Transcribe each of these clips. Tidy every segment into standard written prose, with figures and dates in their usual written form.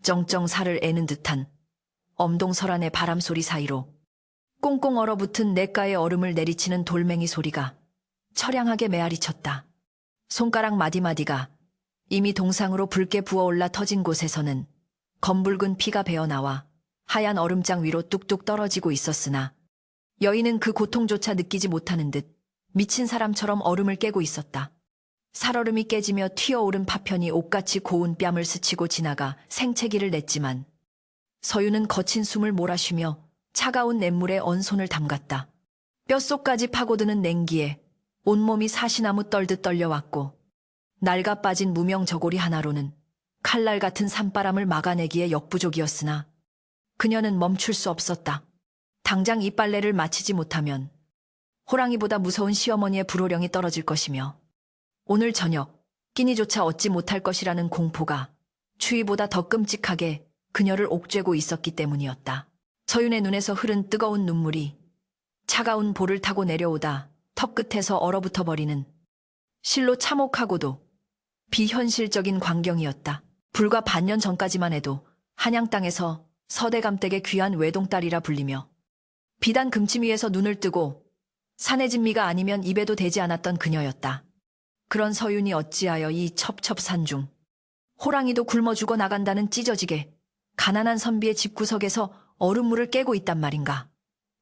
쩡쩡 살을 애는 듯한 엄동설한의 바람소리 사이로 꽁꽁 얼어붙은 냇가의 얼음을 내리치는 돌멩이 소리가 처량하게 메아리쳤다. 손가락 마디마디가 이미 동상으로 붉게 부어올라 터진 곳에서는 검붉은 피가 배어나와 하얀 얼음장 위로 뚝뚝 떨어지고 있었으나 여인은 그 고통조차 느끼지 못하는 듯 미친 사람처럼 얼음을 깨고 있었다. 살얼음이 깨지며 튀어오른 파편이 옥같이 고운 뺨을 스치고 지나가 생채기를 냈지만 서유는 거친 숨을 몰아쉬며 차가운 냇물에 언 손을 담갔다. 뼛속까지 파고드는 냉기에 온몸이 사시나무 떨듯 떨려왔고 낡아 빠진 무명 저고리 하나로는 칼날 같은 산바람을 막아내기에 역부족이었으나 그녀는 멈출 수 없었다. 당장 이 빨래를 마치지 못하면 호랑이보다 무서운 시어머니의 불호령이 떨어질 것이며 오늘 저녁 끼니조차 얻지 못할 것이라는 공포가 추위보다 더 끔찍하게 그녀를 옥죄고 있었기 때문이었다. 서윤의 눈에서 흐른 뜨거운 눈물이 차가운 볼을 타고 내려오다 턱끝에서 얼어붙어 버리는 실로 참혹하고도 비현실적인 광경이었다. 불과 반년 전까지만 해도 한양 땅에서 서대감댁의 귀한 외동딸이라 불리며 비단 금침 위에서 눈을 뜨고 산의 진미가 아니면 입에도 대지 않았던 그녀였다. 그런 서윤이 어찌하여 이 첩첩산 중 호랑이도 굶어 죽어 나간다는 찢어지게 가난한 선비의 집구석에서 얼음물을 깨고 있단 말인가.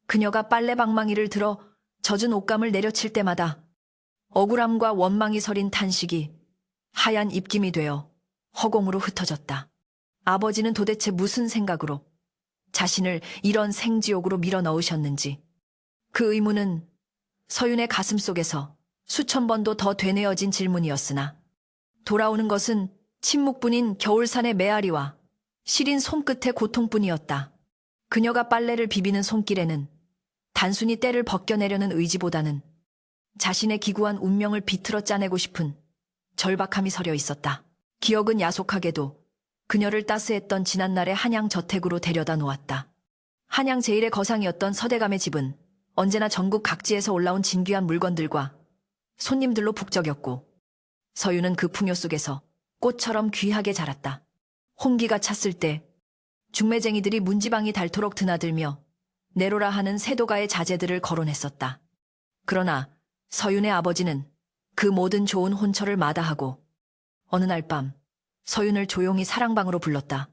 그녀가 빨래 방망이를 들어 젖은 옷감을 내려칠 때마다 억울함과 원망이 서린 탄식이 하얀 입김이 되어 허공으로 흩어졌다. 아버지는 도대체 무슨 생각으로 자신을 이런 생지옥으로 밀어 넣으셨는지 그 의문은 서윤의 가슴 속에서 수천 번도 더 되뇌어진 질문이었으나 돌아오는 것은 침묵뿐인 겨울산의 메아리와 시린 손끝의 고통뿐이었다. 그녀가 빨래를 비비는 손길에는 단순히 때를 벗겨내려는 의지보다는 자신의 기구한 운명을 비틀어 짜내고 싶은 절박함이 서려 있었다. 기억은 야속하게도 그녀를 따스했던 지난날의 한양 저택으로 데려다 놓았다. 한양 제일의 거상이었던 서대감의 집은 언제나 전국 각지에서 올라온 진귀한 물건들과 손님들로 북적였고 서유는 그 풍요 속에서 꽃처럼 귀하게 자랐다. 홍기가 찼을 때 중매쟁이들이 문지방이 닳도록 드나들며 내로라 하는 세도가의 자재들을 거론했었다. 그러나 서윤의 아버지는 그 모든 좋은 혼처를 마다하고 어느 날 밤 서윤을 조용히 사랑방으로 불렀다.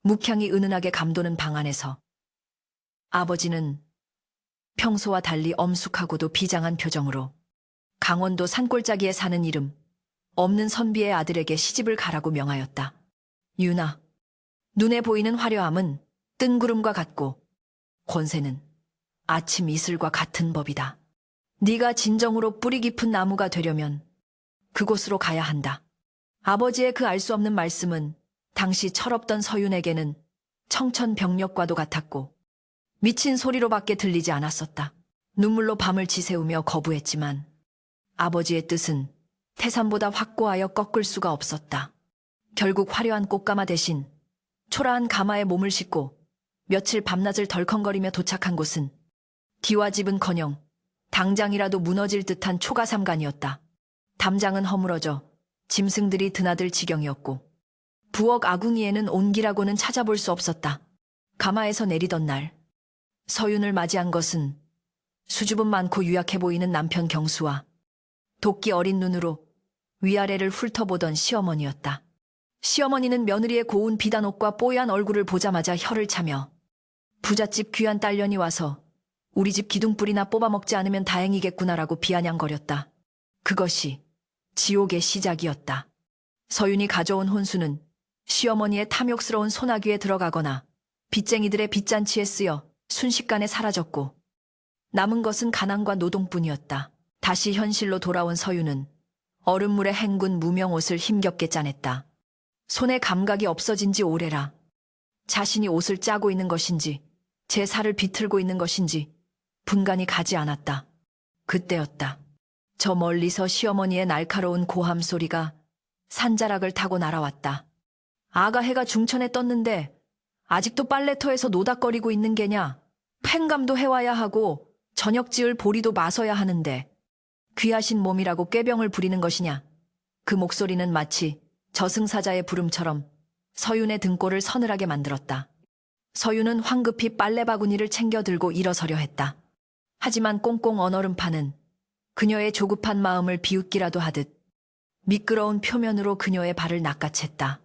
묵향이 은은하게 감도는 방 안에서 아버지는 평소와 달리 엄숙하고도 비장한 표정으로 강원도 산골짜기에 사는 이름 없는 선비의 아들에게 시집을 가라고 명하였다. 유나, 눈에 보이는 화려함은 뜬구름과 같고 권세는 아침 이슬과 같은 법이다. 네가 진정으로 뿌리 깊은 나무가 되려면 그곳으로 가야 한다. 아버지의 그 알 수 없는 말씀은 당시 철없던 서윤에게는 청천벽력과도 같았고 미친 소리로밖에 들리지 않았었다. 눈물로 밤을 지새우며 거부했지만 아버지의 뜻은 태산보다 확고하여 꺾을 수가 없었다. 결국 화려한 꽃가마 대신 초라한 가마에 몸을 싣고 며칠 밤낮을 덜컹거리며 도착한 곳은 기와집은커녕 당장이라도 무너질 듯한 초가삼간이었다. 담장은 허물어져 짐승들이 드나들 지경이었고 부엌 아궁이에는 온기라고는 찾아볼 수 없었다. 가마에서 내리던 날 서윤을 맞이한 것은 수줍음 많고 유약해 보이는 남편 경수와 도끼 어린 눈으로 위아래를 훑어보던 시어머니였다. 시어머니는 며느리의 고운 비단옷과 뽀얀 얼굴을 보자마자 혀를 차며 부잣집 귀한 딸년이 와서 우리 집 기둥뿌리나 뽑아먹지 않으면 다행이겠구나라고 비아냥거렸다. 그것이 지옥의 시작이었다. 서윤이 가져온 혼수는 시어머니의 탐욕스러운 소나귀에 들어가거나 빚쟁이들의 빚잔치에 쓰여 순식간에 사라졌고 남은 것은 가난과 노동뿐이었다. 다시 현실로 돌아온 서윤은 얼음물에 헹군 무명옷을 힘겹게 짜냈다. 손에 감각이 없어진 지 오래라. 자신이 옷을 짜고 있는 것인지 제 살을 비틀고 있는 것인지 분간이 가지 않았다. 그때였다. 저 멀리서 시어머니의 날카로운 고함 소리가 산자락을 타고 날아왔다. 아가 해가 중천에 떴는데 아직도 빨래터에서 노닥거리고 있는 게냐? 팽감도 해와야 하고 저녁 지을 보리도 마서야 하는데 귀하신 몸이라고 꾀병을 부리는 것이냐? 그 목소리는 마치 저승사자의 부름처럼 서윤의 등골을 서늘하게 만들었다. 서윤은 황급히 빨래 바구니를 챙겨 들고 일어서려 했다. 하지만 꽁꽁 언 얼음판은 그녀의 조급한 마음을 비웃기라도 하듯 미끄러운 표면으로 그녀의 발을 낚아챘다.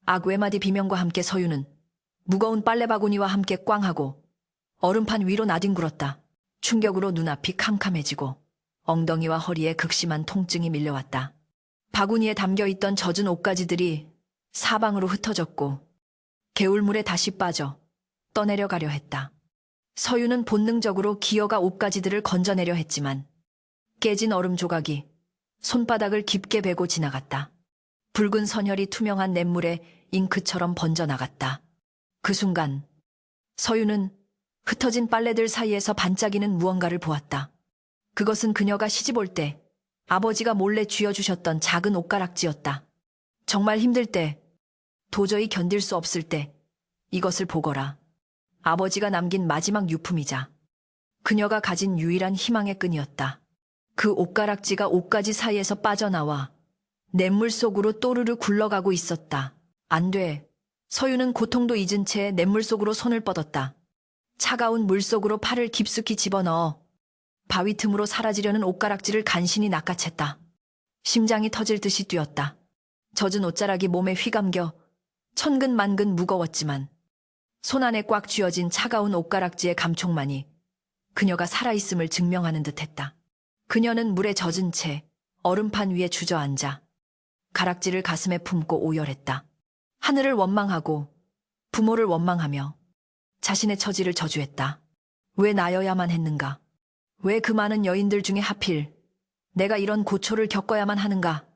악외마디 비명과 함께 서윤은 무거운 빨래 바구니와 함께 꽝 하고 얼음판 위로 나뒹굴었다. 충격으로 눈앞이 캄캄해지고 엉덩이와 허리에 극심한 통증이 밀려왔다. 바구니에 담겨있던 젖은 옷가지들이 사방으로 흩어졌고 개울물에 다시 빠져 떠내려가려 했다. 서윤은 본능적으로 기어가 옷가지들을 건져내려 했지만 깨진 얼음 조각이 손바닥을 깊게 베고 지나갔다. 붉은 선혈이 투명한 냇물에 잉크처럼 번져나갔다. 그 순간 서윤은 흩어진 빨래들 사이에서 반짝이는 무언가를 보았다. 그것은 그녀가 시집올 때 아버지가 몰래 쥐어주셨던 작은 옷가락지였다. 정말 힘들 때, 도저히 견딜 수 없을 때 이것을 보거라. 아버지가 남긴 마지막 유품이자 그녀가 가진 유일한 희망의 끈이었다. 그 옷가락지가 옷가지 사이에서 빠져나와 냇물 속으로 또르르 굴러가고 있었다. 안 돼. 서윤은 고통도 잊은 채 냇물 속으로 손을 뻗었다. 차가운 물 속으로 팔을 깊숙이 집어넣어 바위 틈으로 사라지려는 옷가락지를 간신히 낚아챘다. 심장이 터질 듯이 뛰었다. 젖은 옷자락이 몸에 휘감겨 천근만근 무거웠지만 손 안에 꽉 쥐어진 차가운 옷가락지의 감촉만이 그녀가 살아있음을 증명하는 듯했다. 그녀는 물에 젖은 채 얼음판 위에 주저앉아 가락지를 가슴에 품고 오열했다. 하늘을 원망하고 부모를 원망하며 자신의 처지를 저주했다. 왜 나여야만 했는가? 왜 그 많은 여인들 중에 하필 내가 이런 고초를 겪어야만 하는가?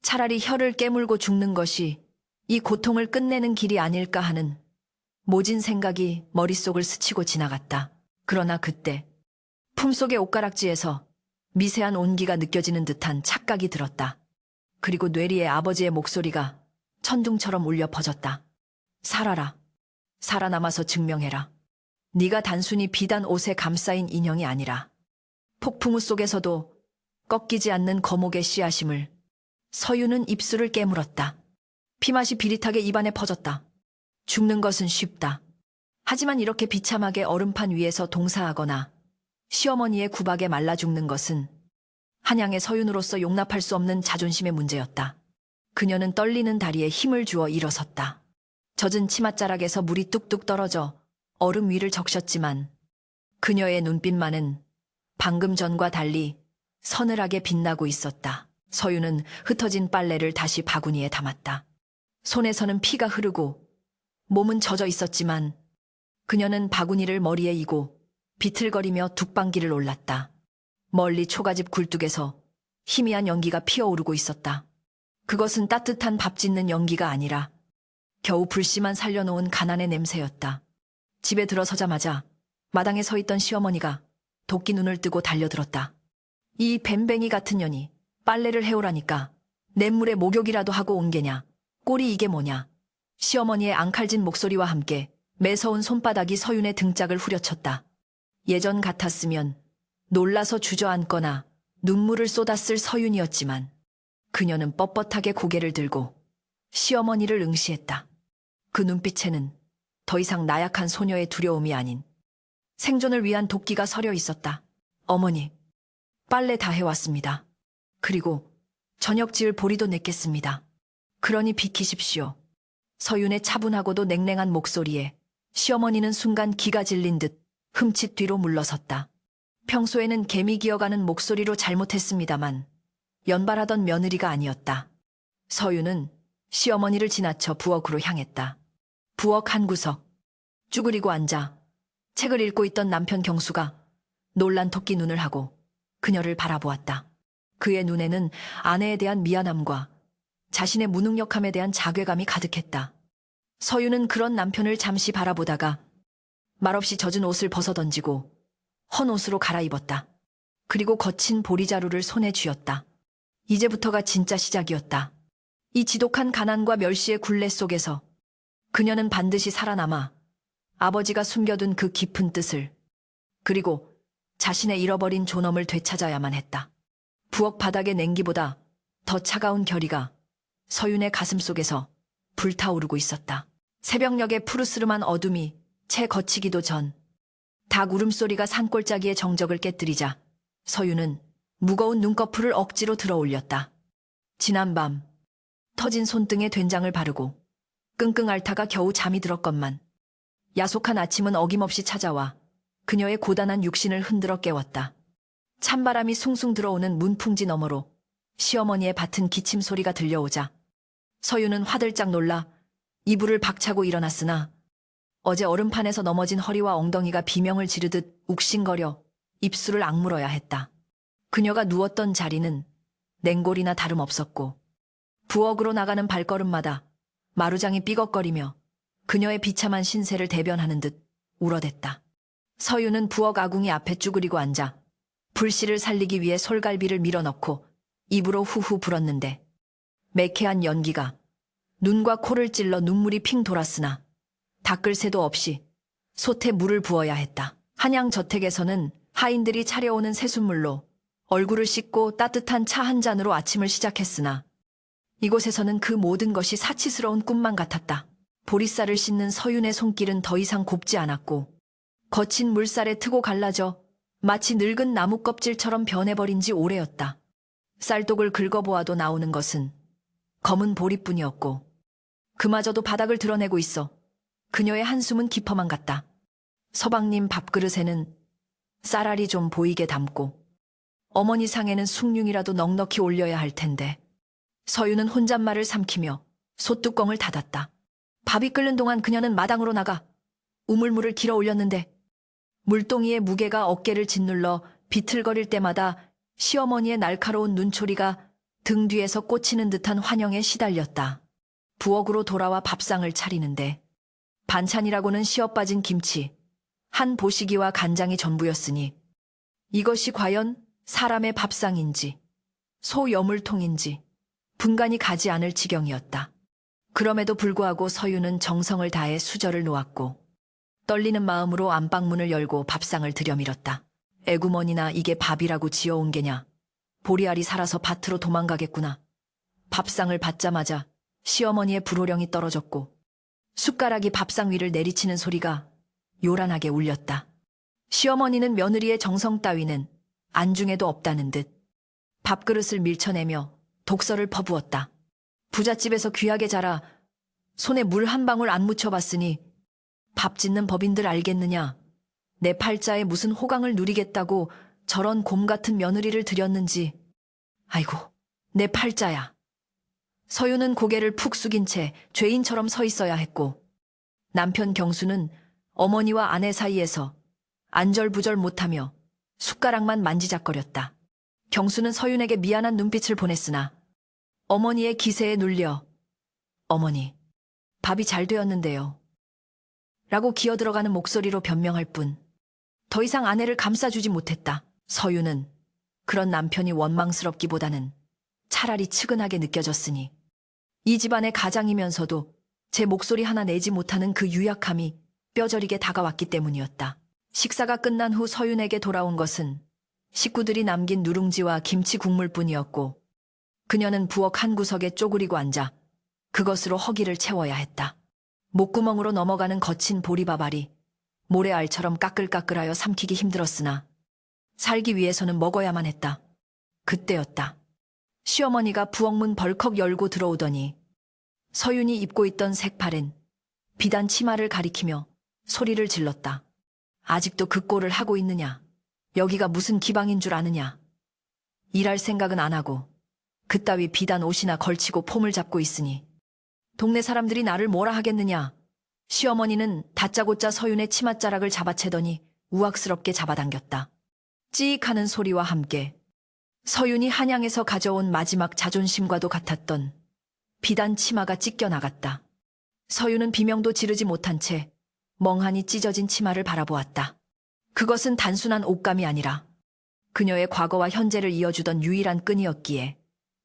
차라리 혀를 깨물고 죽는 것이 이 고통을 끝내는 길이 아닐까 하는 모진 생각이 머릿속을 스치고 지나갔다. 그러나 그때 품속의 옷가락지에서 미세한 온기가 느껴지는 듯한 착각이 들었다. 그리고 뇌리에 아버지의 목소리가 천둥처럼 울려 퍼졌다. 살아라. 살아남아서 증명해라. 네가 단순히 비단 옷에 감싸인 인형이 아니라 폭풍우 속에서도 꺾이지 않는 거목의 씨앗임을. 서윤은 입술을 깨물었다. 피맛이 비릿하게 입안에 퍼졌다. 죽는 것은 쉽다. 하지만 이렇게 비참하게 얼음판 위에서 동사하거나 시어머니의 구박에 말라 죽는 것은 한양의 서윤으로서 용납할 수 없는 자존심의 문제였다. 그녀는 떨리는 다리에 힘을 주어 일어섰다. 젖은 치맛자락에서 물이 뚝뚝 떨어져 얼음 위를 적셨지만 그녀의 눈빛만은 방금 전과 달리 서늘하게 빛나고 있었다. 서윤은 흩어진 빨래를 다시 바구니에 담았다. 손에서는 피가 흐르고 몸은 젖어 있었지만 그녀는 바구니를 머리에 이고 비틀거리며 둑방길을 올랐다. 멀리 초가집 굴뚝에서 희미한 연기가 피어오르고 있었다. 그것은 따뜻한 밥 짓는 연기가 아니라 겨우 불씨만 살려놓은 가난의 냄새였다. 집에 들어서자마자 마당에 서 있던 시어머니가 도끼 눈을 뜨고 달려들었다. 이 뱀뱅이 같은 년이 빨래를 해오라니까 냇물에 목욕이라도 하고 온 게냐. 꼴이 이게 뭐냐. 시어머니의 앙칼진 목소리와 함께 매서운 손바닥이 서윤의 등짝을 후려쳤다. 예전 같았으면 놀라서 주저앉거나 눈물을 쏟았을 서윤이었지만 그녀는 뻣뻣하게 고개를 들고 시어머니를 응시했다. 그 눈빛에는 더 이상 나약한 소녀의 두려움이 아닌 생존을 위한 도끼가 서려 있었다. 어머니, 빨래 다 해왔습니다. 그리고 저녁 지을 보리도 냈겠습니다. 그러니 비키십시오. 서윤의 차분하고도 냉랭한 목소리에 시어머니는 순간 기가 질린 듯 흠칫 뒤로 물러섰다. 평소에는 개미 기어가는 목소리로 잘못했습니다만 연발하던 며느리가 아니었다. 서윤은 시어머니를 지나쳐 부엌으로 향했다. 부엌 한 구석, 쭈그리고 앉아 책을 읽고 있던 남편 경수가 놀란 토끼 눈을 하고 그녀를 바라보았다. 그의 눈에는 아내에 대한 미안함과 자신의 무능력함에 대한 자괴감이 가득했다. 서윤은 그런 남편을 잠시 바라보다가 말없이 젖은 옷을 벗어던지고 헌 옷으로 갈아입었다. 그리고 거친 보리자루를 손에 쥐었다. 이제부터가 진짜 시작이었다. 이 지독한 가난과 멸시의 굴레 속에서 그녀는 반드시 살아남아 아버지가 숨겨둔 그 깊은 뜻을, 그리고 자신의 잃어버린 존엄을 되찾아야만 했다. 부엌 바닥의 냉기보다 더 차가운 결의가 서윤의 가슴 속에서 불타오르고 있었다. 새벽녘의 푸르스름한 어둠이 채 걷히기도 전 닭 울음소리가 산골짜기의 정적을 깨뜨리자 서유는 무거운 눈꺼풀을 억지로 들어 올렸다. 지난밤 터진 손등에 된장을 바르고 끙끙 앓다가 겨우 잠이 들었건만 야속한 아침은 어김없이 찾아와 그녀의 고단한 육신을 흔들어 깨웠다. 찬바람이 숭숭 들어오는 문풍지 너머로 시어머니의 밭은 기침 소리가 들려오자 서유는 화들짝 놀라 이불을 박차고 일어났으나 어제 얼음판에서 넘어진 허리와 엉덩이가 비명을 지르듯 욱신거려 입술을 악물어야 했다. 그녀가 누웠던 자리는 냉골이나 다름없었고 부엌으로 나가는 발걸음마다 마루장이 삐걱거리며 그녀의 비참한 신세를 대변하는 듯 울어댔다. 서유는 부엌 아궁이 앞에 쭈그리고 앉아 불씨를 살리기 위해 솔갈비를 밀어넣고 입으로 후후 불었는데 매캐한 연기가 눈과 코를 찔러 눈물이 핑 돌았으나 닦을 새도 없이 솥에 물을 부어야 했다. 한양 저택에서는 하인들이 차려오는 새순물로 얼굴을 씻고 따뜻한 차 한 잔으로 아침을 시작했으나 이곳에서는 그 모든 것이 사치스러운 꿈만 같았다. 보리쌀을 씻는 서윤의 손길은 더 이상 곱지 않았고 거친 물살에 트고 갈라져 마치 늙은 나무 껍질처럼 변해버린 지 오래였다. 쌀독을 긁어보아도 나오는 것은 검은 보리뿐이었고 그마저도 바닥을 드러내고 있어 그녀의 한숨은 깊어만 갔다. 서방님 밥그릇에는 쌀알이 좀 보이게 담고 어머니 상에는 숭늉이라도 넉넉히 올려야 할 텐데. 서유는 혼잣말을 삼키며 솥뚜껑을 닫았다. 밥이 끓는 동안 그녀는 마당으로 나가 우물물을 길어 올렸는데 물동이의 무게가 어깨를 짓눌러 비틀거릴 때마다 시어머니의 날카로운 눈초리가 등 뒤에서 꽂히는 듯한 환영에 시달렸다. 부엌으로 돌아와 밥상을 차리는데 반찬이라고는 시어빠진 김치, 한 보시기와 간장이 전부였으니 이것이 과연 사람의 밥상인지 소 여물통인지 분간이 가지 않을 지경이었다. 그럼에도 불구하고 서유는 정성을 다해 수저를 놓았고 떨리는 마음으로 안방문을 열고 밥상을 들여밀었다. 애구머니나 이게 밥이라고 지어온 게냐. 보리알이 살아서 밭으로 도망가겠구나. 밥상을 받자마자 시어머니의 불호령이 떨어졌고 숟가락이 밥상 위를 내리치는 소리가 요란하게 울렸다. 시어머니는 며느리의 정성 따위는 안중에도 없다는 듯 밥그릇을 밀쳐내며 독서를 퍼부었다. 부잣집에서 귀하게 자라 손에 물 한 방울 안 묻혀봤으니 밥 짓는 법인들 알겠느냐. 내 팔자에 무슨 호강을 누리겠다고 저런 곰 같은 며느리를 들였는지. 아이고, 내 팔자야. 서유는 고개를 푹 숙인 채 죄인처럼 서 있어야 했고 남편 경수는 어머니와 아내 사이에서 안절부절 못하며 숟가락만 만지작거렸다. 경수는 서윤에게 미안한 눈빛을 보냈으나 어머니의 기세에 눌려 어머니, 밥이 잘 되었는데요. 라고 기어들어가는 목소리로 변명할 뿐 더 이상 아내를 감싸주지 못했다. 서유는 그런 남편이 원망스럽기보다는 차라리 측은하게 느껴졌으니 이 집안의 가장이면서도 제 목소리 하나 내지 못하는 그 유약함이 뼈저리게 다가왔기 때문이었다. 식사가 끝난 후 서윤에게 돌아온 것은 식구들이 남긴 누룽지와 김치 국물뿐이었고 그녀는 부엌 한 구석에 쪼그리고 앉아 그것으로 허기를 채워야 했다. 목구멍으로 넘어가는 거친 보리밥알이 모래알처럼 까끌까끌하여 삼키기 힘들었으나 살기 위해서는 먹어야만 했다. 그때였다. 시어머니가 부엌문 벌컥 열고 들어오더니 서윤이 입고 있던 색팔엔 비단 치마를 가리키며 소리를 질렀다. 아직도 그 꼴을 하고 있느냐. 여기가 무슨 기방인 줄 아느냐. 일할 생각은 안 하고 그따위 비단 옷이나 걸치고 폼을 잡고 있으니 동네 사람들이 나를 뭐라 하겠느냐. 시어머니는 다짜고짜 서윤의 치맛자락을 잡아채더니 우악스럽게 잡아당겼다. 찌익 하는 소리와 함께 서윤이 한양에서 가져온 마지막 자존심과도 같았던 비단 치마가 찢겨나갔다. 서윤은 비명도 지르지 못한 채 멍하니 찢어진 치마를 바라보았다. 그것은 단순한 옷감이 아니라 그녀의 과거와 현재를 이어주던 유일한 끈이었기에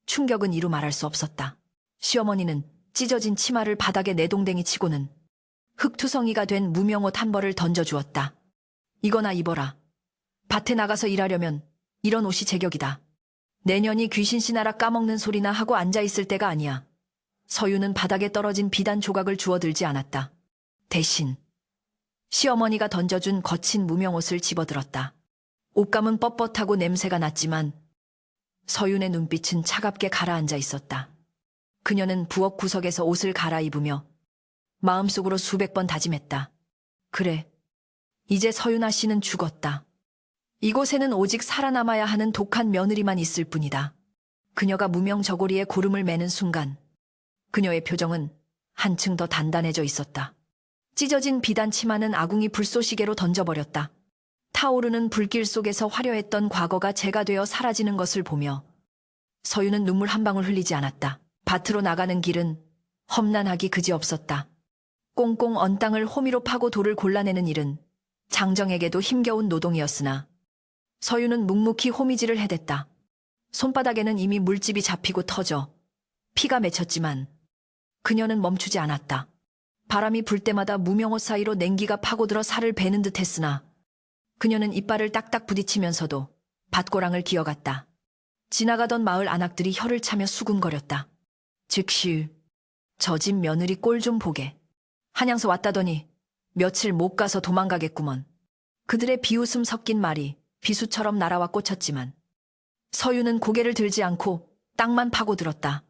충격은 이루 말할 수 없었다. 시어머니는 찢어진 치마를 바닥에 내동댕이 치고는 흙투성이가 된 무명옷 한 벌을 던져주었다. 이거나 입어라. 밭에 나가서 일하려면 이런 옷이 제격이다. 내년이 귀신씨나라 까먹는 소리나 하고 앉아있을 때가 아니야. 서유는 바닥에 떨어진 비단 조각을 주워들지 않았다. 대신 시어머니가 던져준 거친 무명옷을 집어들었다. 옷감은 뻣뻣하고 냄새가 났지만 서윤의 눈빛은 차갑게 가라앉아 있었다. 그녀는 부엌 구석에서 옷을 갈아입으며 마음속으로 수백 번 다짐했다. 그래, 이제 서윤아 씨는 죽었다. 이곳에는 오직 살아남아야 하는 독한 며느리만 있을 뿐이다. 그녀가 무명 저고리에 고름을 매는 순간 그녀의 표정은 한층 더 단단해져 있었다. 찢어진 비단 치마는 아궁이 불쏘시개로 던져버렸다. 타오르는 불길 속에서 화려했던 과거가 재가 되어 사라지는 것을 보며 서유는 눈물 한 방울 흘리지 않았다. 밭으로 나가는 길은 험난하기 그지없었다. 꽁꽁 언 땅을 호미로 파고 돌을 골라내는 일은 장정에게도 힘겨운 노동이었으나 서유는 묵묵히 호미질을 해댔다. 손바닥에는 이미 물집이 잡히고 터져 피가 맺혔지만 그녀는 멈추지 않았다. 바람이 불 때마다 무명옷 사이로 냉기가 파고들어 살을 베는 듯 했으나 그녀는 이빨을 딱딱 부딪히면서도 밭고랑을 기어갔다. 지나가던 마을 안악들이 혀를 차며 수군거렸다. 즉시 저 집 며느리 꼴 좀 보게. 한양서 왔다더니 며칠 못 가서 도망가겠구먼. 그들의 비웃음 섞인 말이 비수처럼 날아와 꽂혔지만 서유는 고개를 들지 않고 땅만 파고들었다.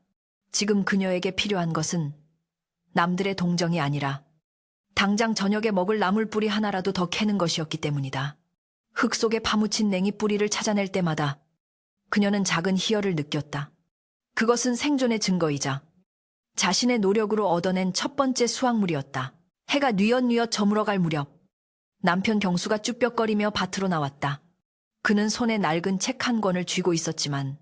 지금 그녀에게 필요한 것은 남들의 동정이 아니라 당장 저녁에 먹을 나물뿌리 하나라도 더 캐는 것이었기 때문이다. 흙 속에 파묻힌 냉이 뿌리를 찾아낼 때마다 그녀는 작은 희열을 느꼈다. 그것은 생존의 증거이자 자신의 노력으로 얻어낸 첫 번째 수확물이었다. 해가 뉘엿뉘엿 저물어갈 무렵 남편 경수가 쭈뼛거리며 밭으로 나왔다. 그는 손에 낡은 책 한 권을 쥐고 있었지만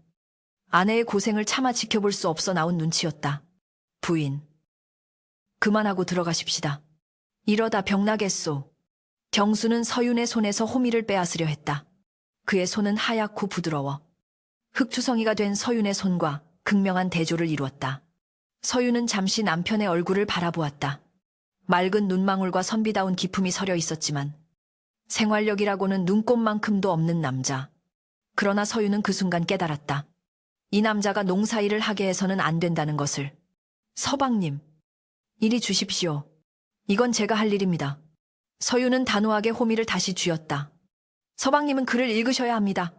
아내의 고생을 차마 지켜볼 수 없어 나온 눈치였다. 부인, 그만하고 들어가십시다. 이러다 병나겠소. 경수는 서윤의 손에서 호미를 빼앗으려 했다. 그의 손은 하얗고 부드러워 흙투성이가 된 서윤의 손과 극명한 대조를 이루었다. 서윤은 잠시 남편의 얼굴을 바라보았다. 맑은 눈망울과 선비다운 기품이 서려 있었지만 생활력이라고는 눈꼽만큼도 없는 남자. 그러나 서윤은 그 순간 깨달았다. 이 남자가 농사일을 하게 해서는 안 된다는 것을. 서방님, 이리 주십시오. 이건 제가 할 일입니다. 서윤은 단호하게 호미를 다시 쥐었다. 서방님은 글을 읽으셔야 합니다.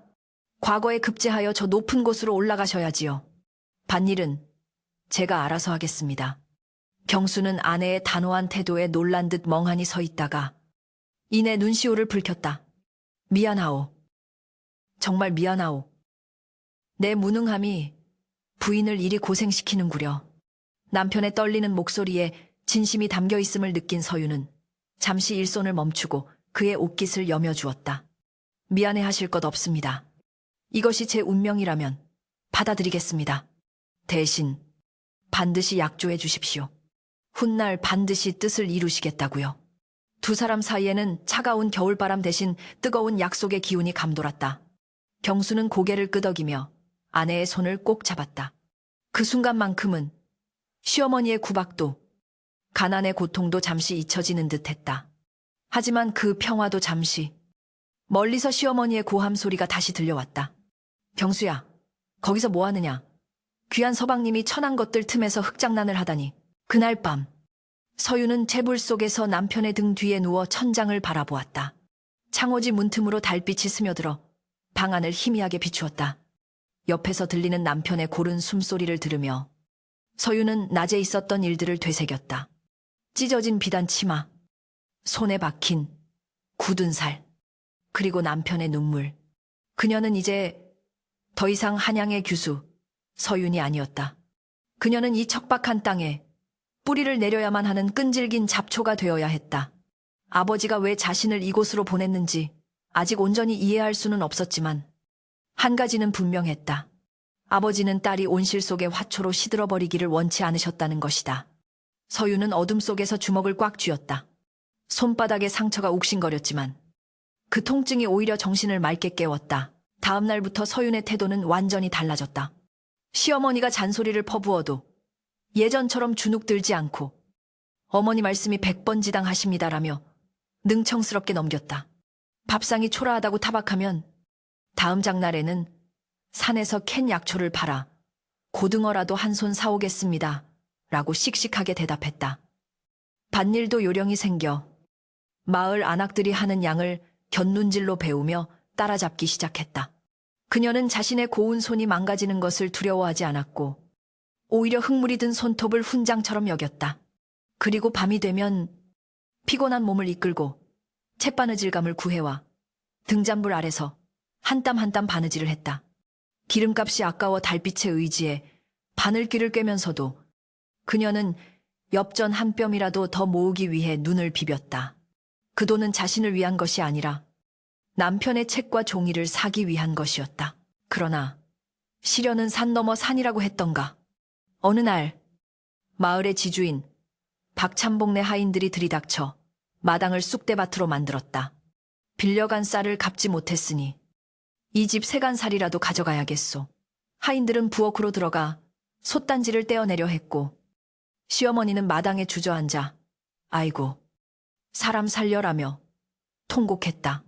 과거에 급제하여 저 높은 곳으로 올라가셔야지요. 밭일은 제가 알아서 하겠습니다. 경수는 아내의 단호한 태도에 놀란 듯 멍하니 서 있다가 이내 눈시울을 붉혔다. 미안하오. 정말 미안하오. 내 무능함이 부인을 이리 고생시키는구려. 남편의 떨리는 목소리에 진심이 담겨 있음을 느낀 서유는 잠시 일손을 멈추고 그의 옷깃을 여며주었다. 미안해하실 것 없습니다. 이것이 제 운명이라면 받아들이겠습니다. 대신 반드시 약조해 주십시오. 훗날 반드시 뜻을 이루시겠다고요. 두 사람 사이에는 차가운 겨울바람 대신 뜨거운 약속의 기운이 감돌았다. 경수는 고개를 끄덕이며 아내의 손을 꼭 잡았다. 그 순간만큼은 시어머니의 구박도 가난의 고통도 잠시 잊혀지는 듯했다. 하지만 그 평화도 잠시 멀리서 시어머니의 고함 소리가 다시 들려왔다. 경수야, 거기서 뭐 하느냐? 귀한 서방님이 천한 것들 틈에서 흙장난을 하다니. 그날 밤 서유는 채불 속에서 남편의 등 뒤에 누워 천장을 바라보았다. 창호지 문틈으로 달빛이 스며들어 방 안을 희미하게 비추었다. 옆에서 들리는 남편의 고른 숨소리를 들으며 서유는 낮에 있었던 일들을 되새겼다. 찢어진 비단 치마, 손에 박힌 굳은 살, 그리고 남편의 눈물. 그녀는 이제 더 이상 한양의 규수, 서윤이 아니었다. 그녀는 이 척박한 땅에 뿌리를 내려야만 하는 끈질긴 잡초가 되어야 했다. 아버지가 왜 자신을 이곳으로 보냈는지 아직 온전히 이해할 수는 없었지만 한 가지는 분명했다. 아버지는 딸이 온실 속의 화초로 시들어버리기를 원치 않으셨다는 것이다. 서유는 어둠 속에서 주먹을 꽉 쥐었다. 손바닥에 상처가 욱신거렸지만 그 통증이 오히려 정신을 맑게 깨웠다. 다음 날부터 서윤의 태도는 완전히 달라졌다. 시어머니가 잔소리를 퍼부어도 예전처럼 주눅 들지 않고 어머니 말씀이 100번 지당하십니다라며 능청스럽게 넘겼다. 밥상이 초라하다고 타박하면 다음 장날에는 산에서 캔 약초를 팔아 고등어라도 한 손 사오겠습니다 라고 씩씩하게 대답했다. 밭일도 요령이 생겨 마을 안악들이 하는 양을 곁눈질로 배우며 따라잡기 시작했다. 그녀는 자신의 고운 손이 망가지는 것을 두려워하지 않았고 오히려 흙물이 든 손톱을 훈장처럼 여겼다. 그리고 밤이 되면 피곤한 몸을 이끌고 챗바느질감을 구해와 등잔불 아래서 한 땀 한 땀 바느질을 했다. 기름값이 아까워 달빛에 의지해 바늘귀를 꿰면서도 그녀는 엽전 한 뼘이라도 더 모으기 위해 눈을 비볐다. 그 돈은 자신을 위한 것이 아니라 남편의 책과 종이를 사기 위한 것이었다. 그러나 시련은 산 넘어 산이라고 했던가. 어느 날 마을의 지주인 박찬봉네 하인들이 들이닥쳐 마당을 쑥대밭으로 만들었다. 빌려간 쌀을 갚지 못했으니 이 집 세간살이라도 가져가야겠소. 하인들은 부엌으로 들어가 솥단지를 떼어내려 했고 시어머니는 마당에 주저앉아 아이고 사람 살려라며 통곡했다.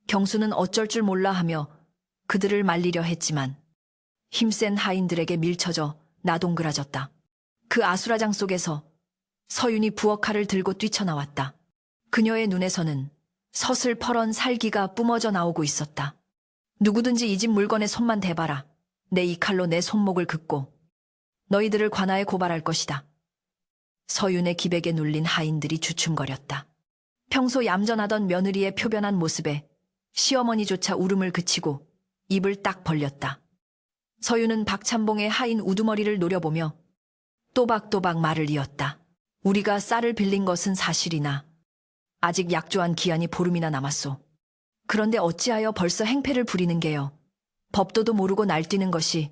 경수는 어쩔 줄 몰라 하며 그들을 말리려 했지만 힘센 하인들에게 밀쳐져 나동그라졌다. 그 아수라장 속에서 서윤이 부엌 칼을 들고 뛰쳐나왔다. 그녀의 눈에서는 서슬퍼런 살기가 뿜어져 나오고 있었다. 누구든지 이 집 물건에 손만 대봐라. 내 이 칼로 내 손목을 긋고 너희들을 관아에 고발할 것이다. 서윤의 기백에 눌린 하인들이 주춤거렸다. 평소 얌전하던 며느리의 표변한 모습에 시어머니조차 울음을 그치고 입을 딱 벌렸다. 서윤은 박찬봉의 하인 우두머리를 노려보며 또박또박 말을 이었다. 우리가 쌀을 빌린 것은 사실이나 아직 약조한 기한이 보름이나 남았소. 그런데 어찌하여 벌써 행패를 부리는 게요. 법도도 모르고 날뛰는 것이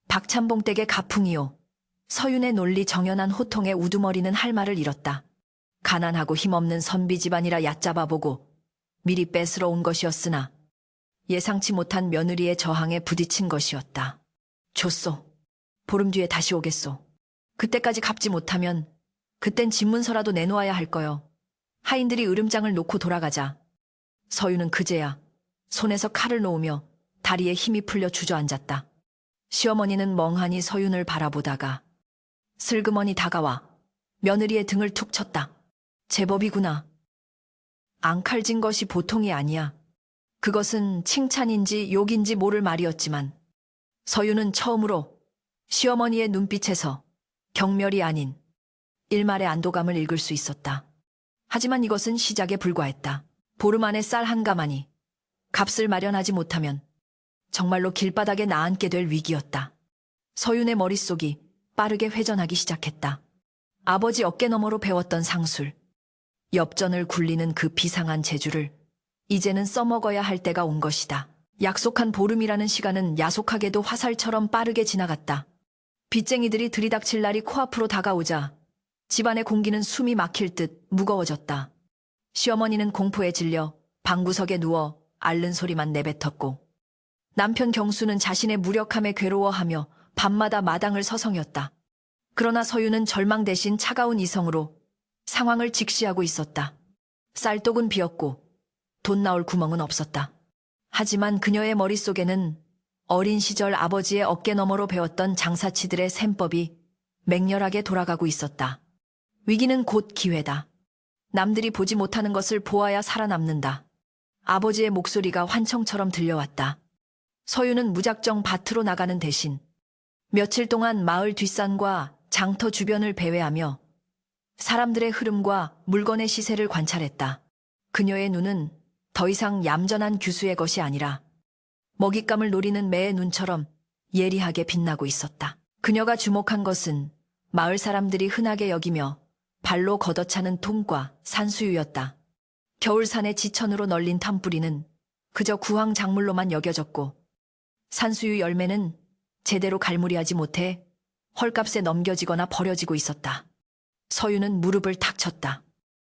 박찬봉 댁의 가풍이요. 서윤의 논리 정연한 호통에 우두머리는 할 말을 잃었다. 가난하고 힘없는 선비 집안이라 얕잡아보고 미리 뺏으러 온 것이었으나 예상치 못한 며느리의 저항에 부딪힌 것이었다. 줬소. 보름 뒤에 다시 오겠소. 그때까지 갚지 못하면 그땐 집문서라도 내놓아야 할 거요. 하인들이 으름장을 놓고 돌아가자 서윤은 그제야 손에서 칼을 놓으며 다리에 힘이 풀려 주저앉았다. 시어머니는 멍하니 서윤을 바라보다가 슬그머니 다가와 며느리의 등을 툭 쳤다. 제법이구나. 앙칼진 것이 보통이 아니야. 그것은 칭찬인지 욕인지 모를 말이었지만 서윤은 처음으로 시어머니의 눈빛에서 경멸이 아닌 일말의 안도감을 읽을 수 있었다. 하지만 이것은 시작에 불과했다. 보름 안에 쌀 한 가마니 값을 마련하지 못하면 정말로 길바닥에 나앉게 될 위기였다. 서윤의 머릿속이 빠르게 회전하기 시작했다. 아버지 어깨너머로 배웠던 상술, 엽전을 굴리는 그 비상한 재주를 이제는 써먹어야 할 때가 온 것이다. 약속한 보름이라는 시간은 야속하게도 화살처럼 빠르게 지나갔다. 빚쟁이들이 들이닥칠 날이 코앞으로 다가오자 집안의 공기는 숨이 막힐 듯 무거워졌다. 시어머니는 공포에 질려 방구석에 누워 앓는 소리만 내뱉었고 남편 경수는 자신의 무력함에 괴로워하며 밤마다 마당을 서성였다. 그러나 서윤은 절망 대신 차가운 이성으로 상황을 직시하고 있었다. 쌀독은 비었고 돈 나올 구멍은 없었다. 하지만 그녀의 머릿속에는 어린 시절 아버지의 어깨너머로 배웠던 장사치들의 셈법이 맹렬하게 돌아가고 있었다. 위기는 곧 기회다. 남들이 보지 못하는 것을 보아야 살아남는다. 아버지의 목소리가 환청처럼 들려왔다. 서윤은 무작정 밭으로 나가는 대신 며칠 동안 마을 뒷산과 장터 주변을 배회하며 사람들의 흐름과 물건의 시세를 관찰했다. 그녀의 눈은 더 이상 얌전한 규수의 것이 아니라 먹잇감을 노리는 매의 눈처럼 예리하게 빛나고 있었다. 그녀가 주목한 것은 마을 사람들이 흔하게 여기며 발로 걷어차는 통과 산수유였다. 겨울산의 지천으로 널린 탐뿌리는 그저 구황 작물로만 여겨졌고 산수유 열매는 제대로 갈무리하지 못해 헐값에 넘겨지거나 버려지고 있었다. 서윤은 무릎을 탁 쳤다.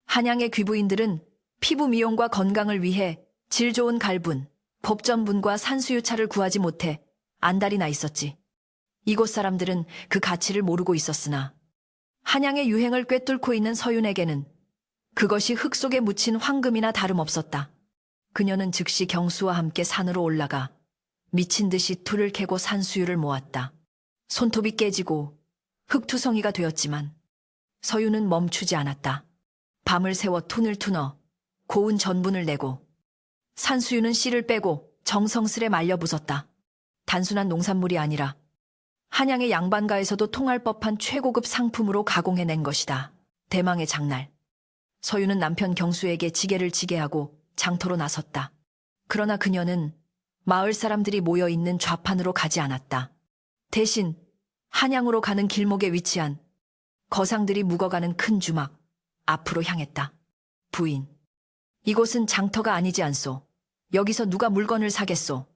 한양의 귀부인들은 피부 미용과 건강을 위해 질 좋은 갈분, 법전분과 산수유차를 구하지 못해 안달이 나 있었지. 이곳 사람들은 그 가치를 모르고 있었으나 한양의 유행을 꿰뚫고 있는 서윤에게는 그것이 흙 속에 묻힌 황금이나 다름없었다. 그녀는 즉시 경수와 함께 산으로 올라가 미친 듯이 틀을 캐고 산수유를 모았다. 손톱이 깨지고 흙투성이가 되었지만 서윤은 멈추지 않았다. 밤을 새워 톤을 투너 고운 전분을 내고 산수유는 씨를 빼고 정성스레 말려 부쉈다. 단순한 농산물이 아니라 한양의 양반가에서도 통할 법한 최고급 상품으로 가공해낸 것이다. 대망의 장날. 서유는 남편 경수에게 지게를 지게 하고 장터로 나섰다. 그러나 그녀는 마을 사람들이 모여있는 좌판으로 가지 않았다. 대신 한양으로 가는 길목에 위치한 거상들이 묵어가는 큰 주막 앞으로 향했다. 부인, 이곳은 장터가 아니지 않소. 여기서 누가 물건을 사겠소?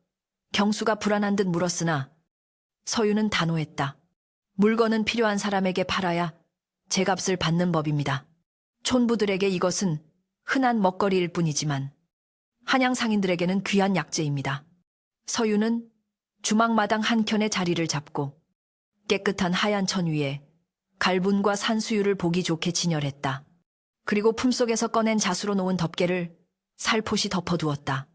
경수가 불안한 듯 물었으나 서유는 단호했다. 물건은 필요한 사람에게 팔아야 제값을 받는 법입니다. 촌부들에게 이것은 흔한 먹거리일 뿐이지만 한양 상인들에게는 귀한 약재입니다. 서유는 주막마당 한켠에 자리를 잡고 깨끗한 하얀 천 위에 갈분과 산수유를 보기 좋게 진열했다. 그리고 품속에서 꺼낸 자수로 놓은 덮개를 살포시 덮어두었다.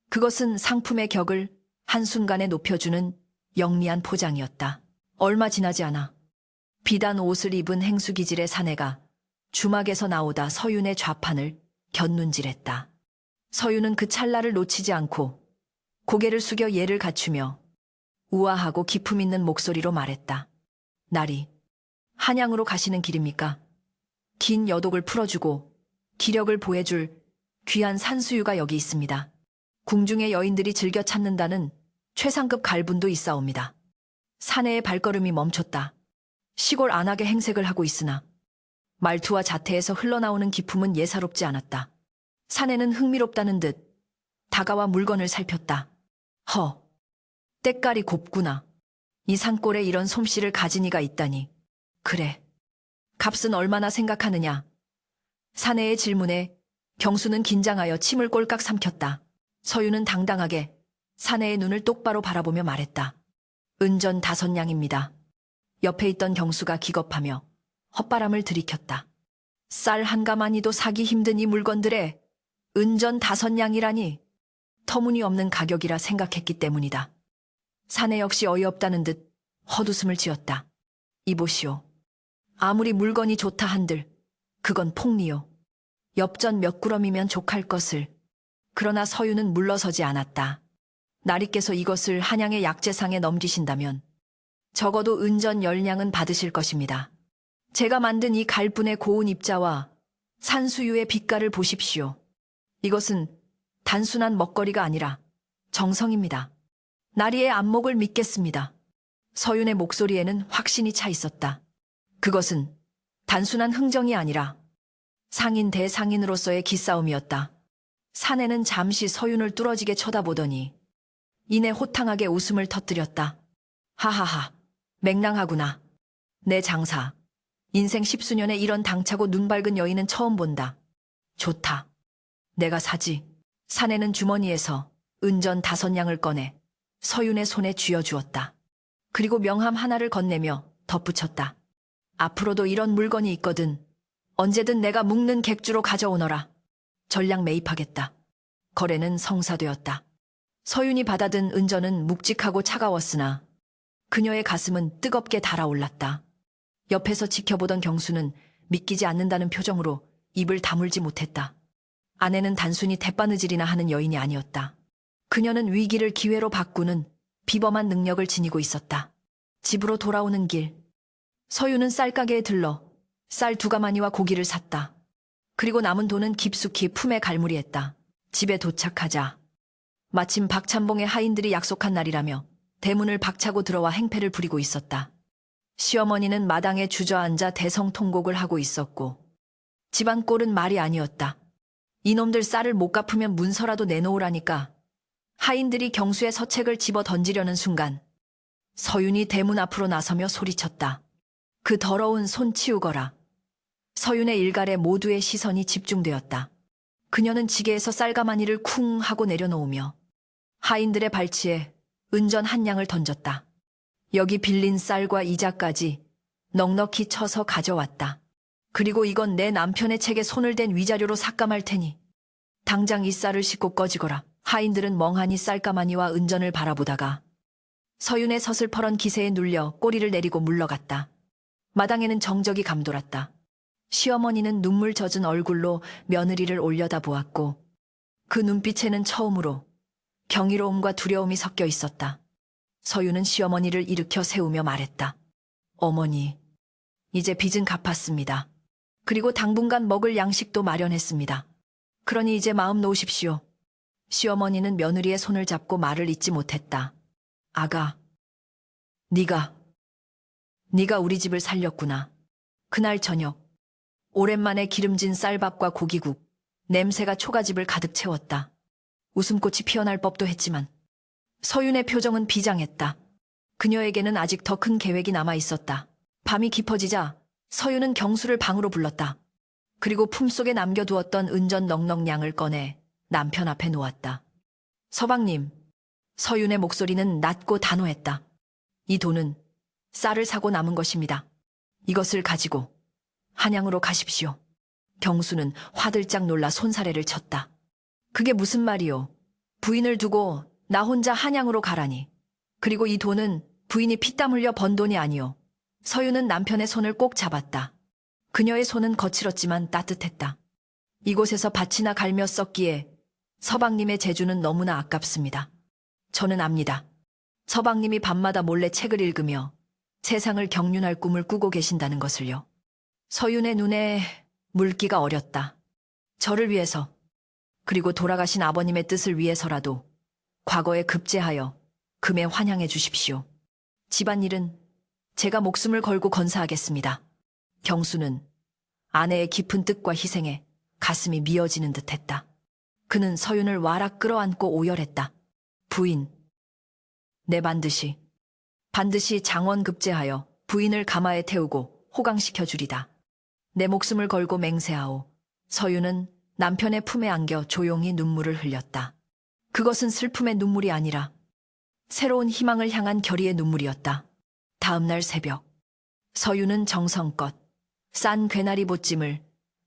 그것은 상품의 격을 한순간에 높여주는 영리한 포장이었다. 얼마 지나지 않아 비단 옷을 입은 행수기질의 사내가 주막에서 나오다 서윤의 좌판을 곁눈질했다. 서윤은 그 찰나를 놓치지 않고 고개를 숙여 예를 갖추며 우아하고 기품 있는 목소리로 말했다. 나리, 한양으로 가시는 길입니까? 긴 여독을 풀어주고 기력을 보해줄 귀한 산수유가 여기 있습니다. 궁중의 여인들이 즐겨 찾는다는 최상급 갈분도 있사옵니다. 사내의 발걸음이 멈췄다. 시골 안하게 행색을 하고 있으나 말투와 자태에서 흘러나오는 기품은 예사롭지 않았다. 사내는 흥미롭다는 듯 다가와 물건을 살폈다. 허, 때깔이 곱구나. 이 산골에 이런 솜씨를 가진 이가 있다니. 그래, 값은 얼마나 생각하느냐. 사내의 질문에 경수는 긴장하여 침을 꼴깍 삼켰다. 서유는 당당하게 사내의 눈을 똑바로 바라보며 말했다. 은전 5냥입니다. 옆에 있던 경수가 기겁하며 헛바람을 들이켰다. 쌀 한 가마니도 사기 힘든 이 물건들에 은전 5냥이라니 터무니없는 가격이라 생각했기 때문이다. 사내 역시 어이없다는 듯 헛웃음을 지었다. 이보시오. 아무리 물건이 좋다 한들 그건 폭리요. 엽전 몇 구럼이면 족할 것을. 그러나 서유는 물러서지 않았다. 나리께서 이것을 한양의 약재상에 넘기신다면 적어도 은전 10냥은 받으실 것입니다. 제가 만든 이 갈분의 고운 입자와 산수유의 빛깔을 보십시오. 이것은 단순한 먹거리가 아니라 정성입니다. 나리의 안목을 믿겠습니다. 서윤의 목소리에는 확신이 차 있었다. 그것은 단순한 흥정이 아니라 상인 대상인으로서의 기싸움이었다. 사내는 잠시 서윤을 뚫어지게 쳐다보더니 이내 호탕하게 웃음을 터뜨렸다. 하하하, 맹랑하구나. 내 장사. 인생 10수년에 이런 당차고 눈 밝은 여인은 처음 본다. 좋다. 내가 사지. 사내는 주머니에서 은전 5냥을 꺼내 서윤의 손에 쥐어주었다. 그리고 명함 하나를 건네며 덧붙였다. 앞으로도 이런 물건이 있거든. 언제든 내가 묵는 객주로 가져오너라. 전량 매입하겠다. 거래는 성사되었다. 서윤이 받아든 은전은 묵직하고 차가웠으나 그녀의 가슴은 뜨겁게 달아올랐다. 옆에서 지켜보던 경수는 믿기지 않는다는 표정으로 입을 다물지 못했다. 아내는 단순히 대바느질이나 하는 여인이 아니었다. 그녀는 위기를 기회로 바꾸는 비범한 능력을 지니고 있었다. 집으로 돌아오는 길, 서유는 쌀가게에 들러 쌀 2가마니와 고기를 샀다. 그리고 남은 돈은 깊숙이 품에 갈무리했다. 집에 도착하자 마침 박찬봉의 하인들이 약속한 날이라며 대문을 박차고 들어와 행패를 부리고 있었다. 시어머니는 마당에 주저앉아 대성통곡을 하고 있었고 집안 꼴은 말이 아니었다. 이놈들 쌀을 못 갚으면 문서라도 내놓으라니까. 하인들이 경수의 서책을 집어 던지려는 순간 서윤이 대문 앞으로 나서며 소리쳤다. 그 더러운 손 치우거라. 서윤의 일갈에 모두의 시선이 집중되었다. 그녀는 지게에서 쌀가마니를 쿵 하고 내려놓으며 하인들의 발치에 은전 1냥을 던졌다. 여기 빌린 쌀과 이자까지 넉넉히 쳐서 가져왔다. 그리고 이건 내 남편의 책에 손을 댄 위자료로 삭감할 테니 당장 이 쌀을 싣고 꺼지거라. 하인들은 멍하니 쌀가마니와 은전을 바라보다가 서윤의 서슬퍼런 기세에 눌려 꼬리를 내리고 물러갔다. 마당에는 정적이 감돌았다. 시어머니는 눈물 젖은 얼굴로 며느리를 올려다보았고 그 눈빛에는 처음으로 경이로움과 두려움이 섞여 있었다. 서유는 시어머니를 일으켜 세우며 말했다. 어머니, 이제 빚은 갚았습니다. 그리고 당분간 먹을 양식도 마련했습니다. 그러니 이제 마음 놓으십시오. 시어머니는 며느리의 손을 잡고 말을 잇지 못했다. 아가, 네가 우리 집을 살렸구나. 그날 저녁, 오랜만에 기름진 쌀밥과 고기국, 냄새가 초가집을 가득 채웠다. 웃음꽃이 피어날 법도 했지만 서윤의 표정은 비장했다. 그녀에게는 아직 더 큰 계획이 남아 있었다. 밤이 깊어지자 서윤은 경수를 방으로 불렀다. 그리고 품속에 남겨두었던 은전 넉넉량을 꺼내 남편 앞에 놓았다. 서방님, 서윤의 목소리는 낮고 단호했다. 이 돈은 쌀을 사고 남은 것입니다. 이것을 가지고 한양으로 가십시오. 경수는 화들짝 놀라 손사래를 쳤다. 그게 무슨 말이오? 부인을 두고 나 혼자 한양으로 가라니. 그리고 이 돈은 부인이 피땀 흘려 번 돈이 아니오. 서윤은 남편의 손을 꼭 잡았다. 그녀의 손은 거칠었지만 따뜻했다. 이곳에서 밭이나 갈며 썩기에 서방님의 재주는 너무나 아깝습니다. 저는 압니다. 서방님이 밤마다 몰래 책을 읽으며 세상을 경륜할 꿈을 꾸고 계신다는 것을요. 서윤의 눈에 물기가 어렸다. 저를 위해서, 그리고 돌아가신 아버님의 뜻을 위해서라도 과거에 급제하여 금에 환향해 주십시오. 집안일은 제가 목숨을 걸고 건사하겠습니다. 경수는 아내의 깊은 뜻과 희생에 가슴이 미어지는 듯했다. 그는 서윤을 와락 끌어안고 오열했다. 부인, 내 반드시 장원급제하여 부인을 가마에 태우고 호강시켜 주리다. 내 목숨을 걸고 맹세하오. 서윤은 남편의 품에 안겨 조용히 눈물을 흘렸다. 그것은 슬픔의 눈물이 아니라 새로운 희망을 향한 결의의 눈물이었다. 다음 날 새벽, 서윤은 정성껏 싼 괴나리 보찜을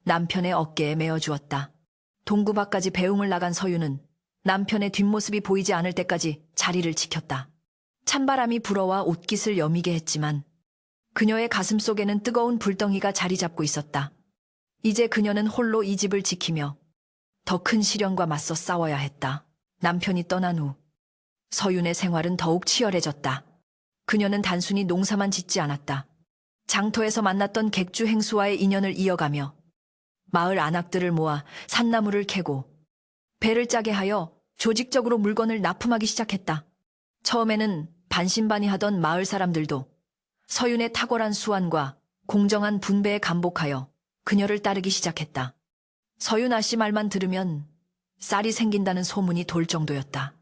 남편의 어깨에 메어주었다. 동구 밖까지 배웅을 나간 서윤은 남편의 뒷모습이 보이지 않을 때까지 자리를 지켰다. 찬바람이 불어와 옷깃을 여미게 했지만 그녀의 가슴 속에는 뜨거운 불덩이가 자리 잡고 있었다. 이제 그녀는 홀로 이 집을 지키며 더 큰 시련과 맞서 싸워야 했다. 남편이 떠난 후 서윤의 생활은 더욱 치열해졌다. 그녀는 단순히 농사만 짓지 않았다. 장터에서 만났던 객주 행수와의 인연을 이어가며 마을 안악들을 모아 산나물을 캐고 배를 짜게 하여 조직적으로 물건을 납품하기 시작했다. 처음에는 반신반의하던 마을 사람들도 서윤의 탁월한 수완과 공정한 분배에 감복하여 그녀를 따르기 시작했다. 서윤 아씨 말만 들으면 쌀이 생긴다는 소문이 돌 정도였다.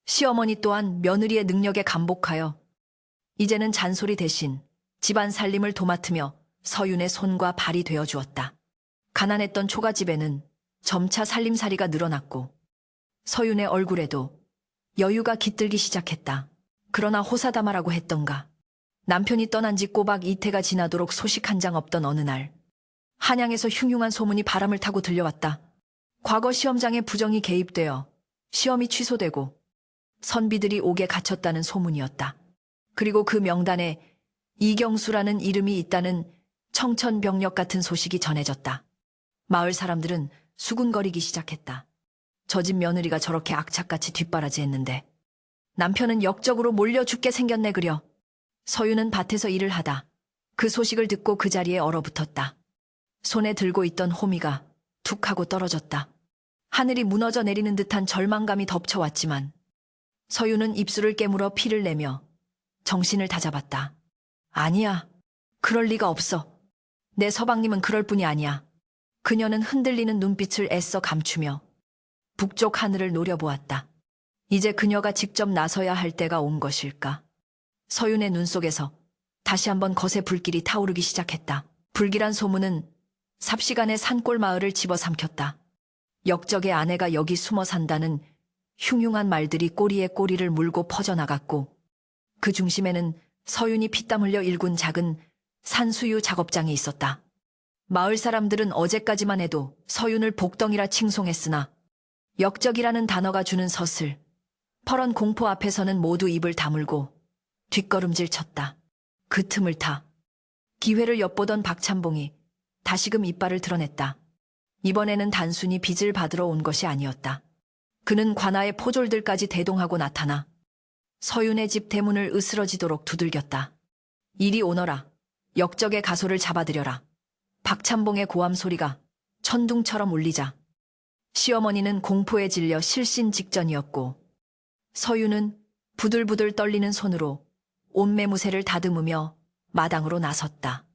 시어머니 또한 며느리의 능력에 감복하여 이제는 잔소리 대신 집안 살림을 도맡으며 서윤의 손과 발이 되어 주었다. 가난했던 초가집에는 점차 살림살이가 늘어났고 서윤의 얼굴에도 여유가 깃들기 시작했다. 그러나 호사다마라고 했던가. 남편이 떠난 지 꼬박 이태가 지나도록 소식 한 장 없던 어느 날 한양에서 흉흉한 소문이 바람을 타고 들려왔다. 과거 시험장에 부정이 개입되어 시험이 취소되고 선비들이 옥에 갇혔다는 소문이었다. 그리고 그 명단에 이경수라는 이름이 있다는 청천벽력 같은 소식이 전해졌다. 마을 사람들은 수군거리기 시작했다. 저 집 며느리가 저렇게 악착같이 뒷바라지했는데 남편은 역적으로 몰려 죽게 생겼네 그려. 서윤은 밭에서 일을 하다 그 소식을 듣고 그 자리에 얼어붙었다. 손에 들고 있던 호미가 툭 하고 떨어졌다. 하늘이 무너져 내리는 듯한 절망감이 덮쳐왔지만 서윤은 입술을 깨물어 피를 내며 정신을 다잡았다. 아니야. 그럴 리가 없어. 내 서방님은 그럴 뿐이 아니야. 그녀는 흔들리는 눈빛을 애써 감추며 북쪽 하늘을 노려보았다. 이제 그녀가 직접 나서야 할 때가 온 것일까? 서윤의 눈 속에서 다시 한번 거세 불길이 타오르기 시작했다. 불길한 소문은 삽시간에 산골 마을을 집어삼켰다. 역적의 아내가 여기 숨어 산다는 흉흉한 말들이 꼬리에 꼬리를 물고 퍼져나갔고 그 중심에는 서윤이 피땀 흘려 일군 작은 산수유 작업장이 있었다. 마을 사람들은 어제까지만 해도 서윤을 복덩이라 칭송했으나 역적이라는 단어가 주는 서슬, 퍼런 공포 앞에서는 모두 입을 다물고 뒷걸음질 쳤다. 그 틈을 타 기회를 엿보던 박찬봉이 다시금 이빨을 드러냈다. 이번에는 단순히 빚을 받으러 온 것이 아니었다. 그는 관아의 포졸들까지 대동하고 나타나 서윤의 집 대문을 으스러지도록 두들겼다. 이리 오너라. 역적의 가소를 잡아들여라. 박찬봉의 고함 소리가 천둥처럼 울리자 시어머니는 공포에 질려 실신 직전이었고 서윤은 부들부들 떨리는 손으로 옷매무새를 다듬으며 마당으로 나섰다.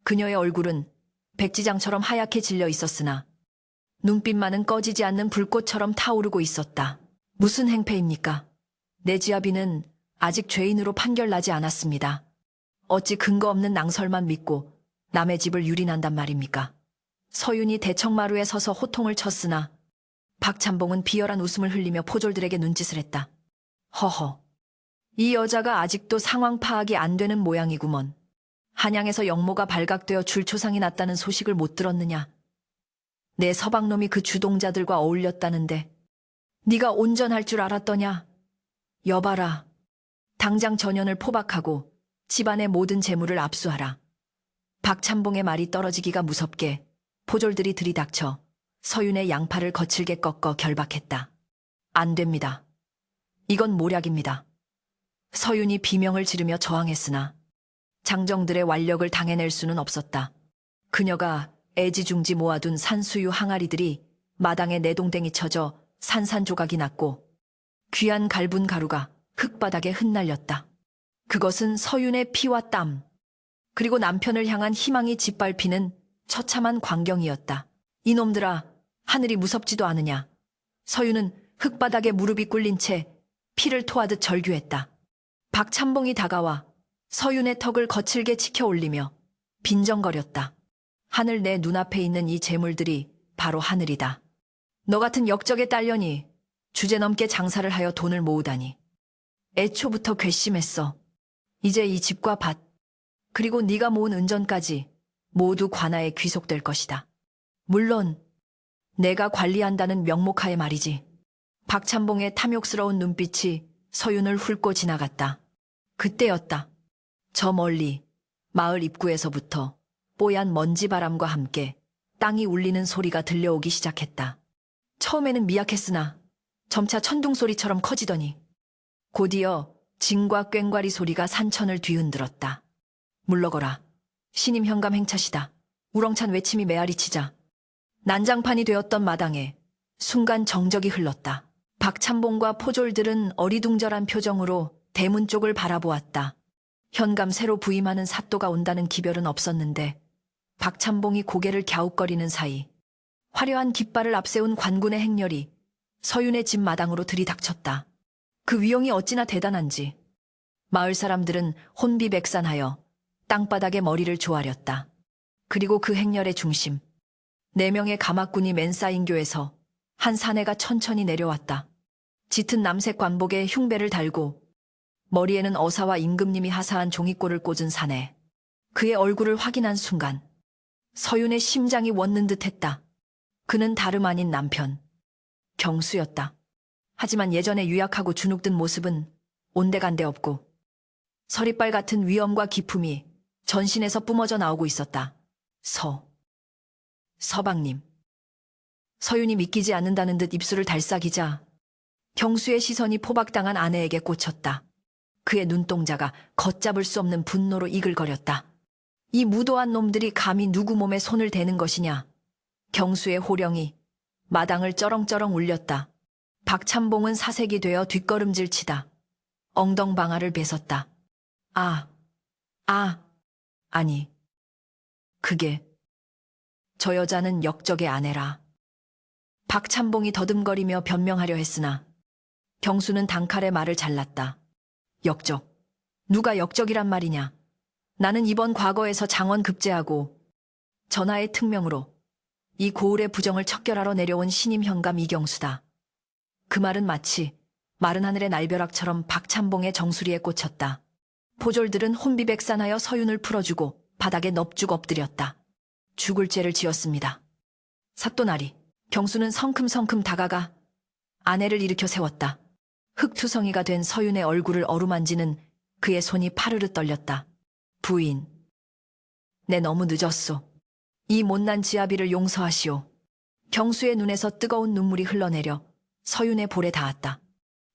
그녀의 얼굴은 백지장처럼 하얗게 질려 있었으나 눈빛만은 꺼지지 않는 불꽃처럼 타오르고 있었다. 무슨 행패입니까? 내 지아비는 아직 죄인으로 판결나지 않았습니다. 어찌 근거 없는 낭설만 믿고 남의 집을 유린한단 말입니까? 서윤이 대청마루에 서서 호통을 쳤으나 박찬봉은 비열한 웃음을 흘리며 포졸들에게 눈짓을 했다. 허허. 이 여자가 아직도 상황 파악이 안 되는 모양이구먼. 한양에서 영모가 발각되어 줄초상이 났다는 소식을 못 들었느냐? 내 서방놈이 그 주동자들과 어울렸다는데 네가 온전할 줄 알았더냐? 여봐라. 당장 전현을 포박하고 집안의 모든 재물을 압수하라. 박찬봉의 말이 떨어지기가 무섭게 포졸들이 들이닥쳐 서윤의 양팔을 거칠게 꺾어 결박했다. 안 됩니다. 이건 모략입니다. 서윤이 비명을 지르며 저항했으나 장정들의 완력을 당해낼 수는 없었다. 그녀가 애지중지 모아둔 산수유 항아리들이 마당에 내동댕이 쳐져 산산조각이 났고 귀한 갈분 가루가 흙바닥에 흩날렸다. 그것은 서윤의 피와 땀, 그리고 남편을 향한 희망이 짓밟히는 처참한 광경이었다. 이놈들아, 하늘이 무섭지도 않으냐. 서윤은 흙바닥에 무릎이 꿇린 채 피를 토하듯 절규했다. 박찬봉이 다가와 서윤의 턱을 거칠게 치켜 올리며 빈정거렸다. 하늘 내 눈앞에 있는 이 재물들이 바로 하늘이다. 너 같은 역적의 딸려니 주제넘게 장사를 하여 돈을 모으다니. 애초부터 괘씸했어. 이제 이 집과 밭, 그리고 네가 모은 은전까지 모두 관아에 귀속될 것이다. 물론 내가 관리한다는 명목하에 말이지. 박찬봉의 탐욕스러운 눈빛이 서윤을 훑고 지나갔다. 그때였다. 저 멀리 마을 입구에서부터 뽀얀 먼지바람과 함께 땅이 울리는 소리가 들려오기 시작했다. 처음에는 미약했으나 점차 천둥소리처럼 커지더니 곧이어 징과 꽹과리 소리가 산천을 뒤흔들었다. 물러거라. 신임 현감 행차시다. 우렁찬 외침이 메아리치자 난장판이 되었던 마당에 순간 정적이 흘렀다. 박찬봉과 포졸들은 어리둥절한 표정으로 대문 쪽을 바라보았다. 현감 새로 부임하는 사또가 온다는 기별은 없었는데 박찬봉이 고개를 갸웃거리는 사이 화려한 깃발을 앞세운 관군의 행렬이 서윤의 집 마당으로 들이닥쳤다. 그 위용이 어찌나 대단한지 마을 사람들은 혼비백산하여 땅바닥에 머리를 조아렸다. 그리고 그 행렬의 중심, 4명의 가막군이 맨사인교에서 한 사내가 천천히 내려왔다. 짙은 남색 관복에 흉배를 달고 머리에는 어사와 임금님이 하사한 종이꼴을 꽂은 사내. 그의 얼굴을 확인한 순간 서윤의 심장이 멎는 듯했다. 그는 다름 아닌 남편, 경수였다. 하지만 예전의 유약하고 주눅든 모습은 온데간데 없고 서리빨 같은 위엄과 기품이 전신에서 뿜어져 나오고 있었다. 서방님. 서윤이 믿기지 않는다는 듯 입술을 달싹이자 경수의 시선이 포박당한 아내에게 꽂혔다. 그의 눈동자가 걷잡을 수 없는 분노로 이글거렸다. 이 무도한 놈들이 감히 누구 몸에 손을 대는 것이냐. 경수의 호령이 마당을 쩌렁쩌렁 울렸다. 박찬봉은 사색이 되어 뒷걸음질 치다 엉덩방아를 뱉었다. 아니. 그게 저 여자는 역적의 아내라. 박찬봉이 더듬거리며 변명하려 했으나 경수는 단칼에 말을 잘랐다. 역적? 누가 역적이란 말이냐? 나는 이번 과거에서 장원 급제하고 전하의 특명으로 이 고을의 부정을 척결하러 내려온 신임 현감 이경수다. 그 말은 마치 마른 하늘의 날벼락처럼 박찬봉의 정수리에 꽂혔다. 포졸들은 혼비백산하여 서윤을 풀어주고 바닥에 넙죽 엎드렸다. 죽을 죄를 지었습니다. 사또나리, 경수는 성큼성큼 다가가 아내를 일으켜 세웠다. 흙투성이가 된 서윤의 얼굴을 어루만지는 그의 손이 파르르 떨렸다. 부인, 내 너무 늦었소. 이 못난 지아비를 용서하시오. 경수의 눈에서 뜨거운 눈물이 흘러내려 서윤의 볼에 닿았다.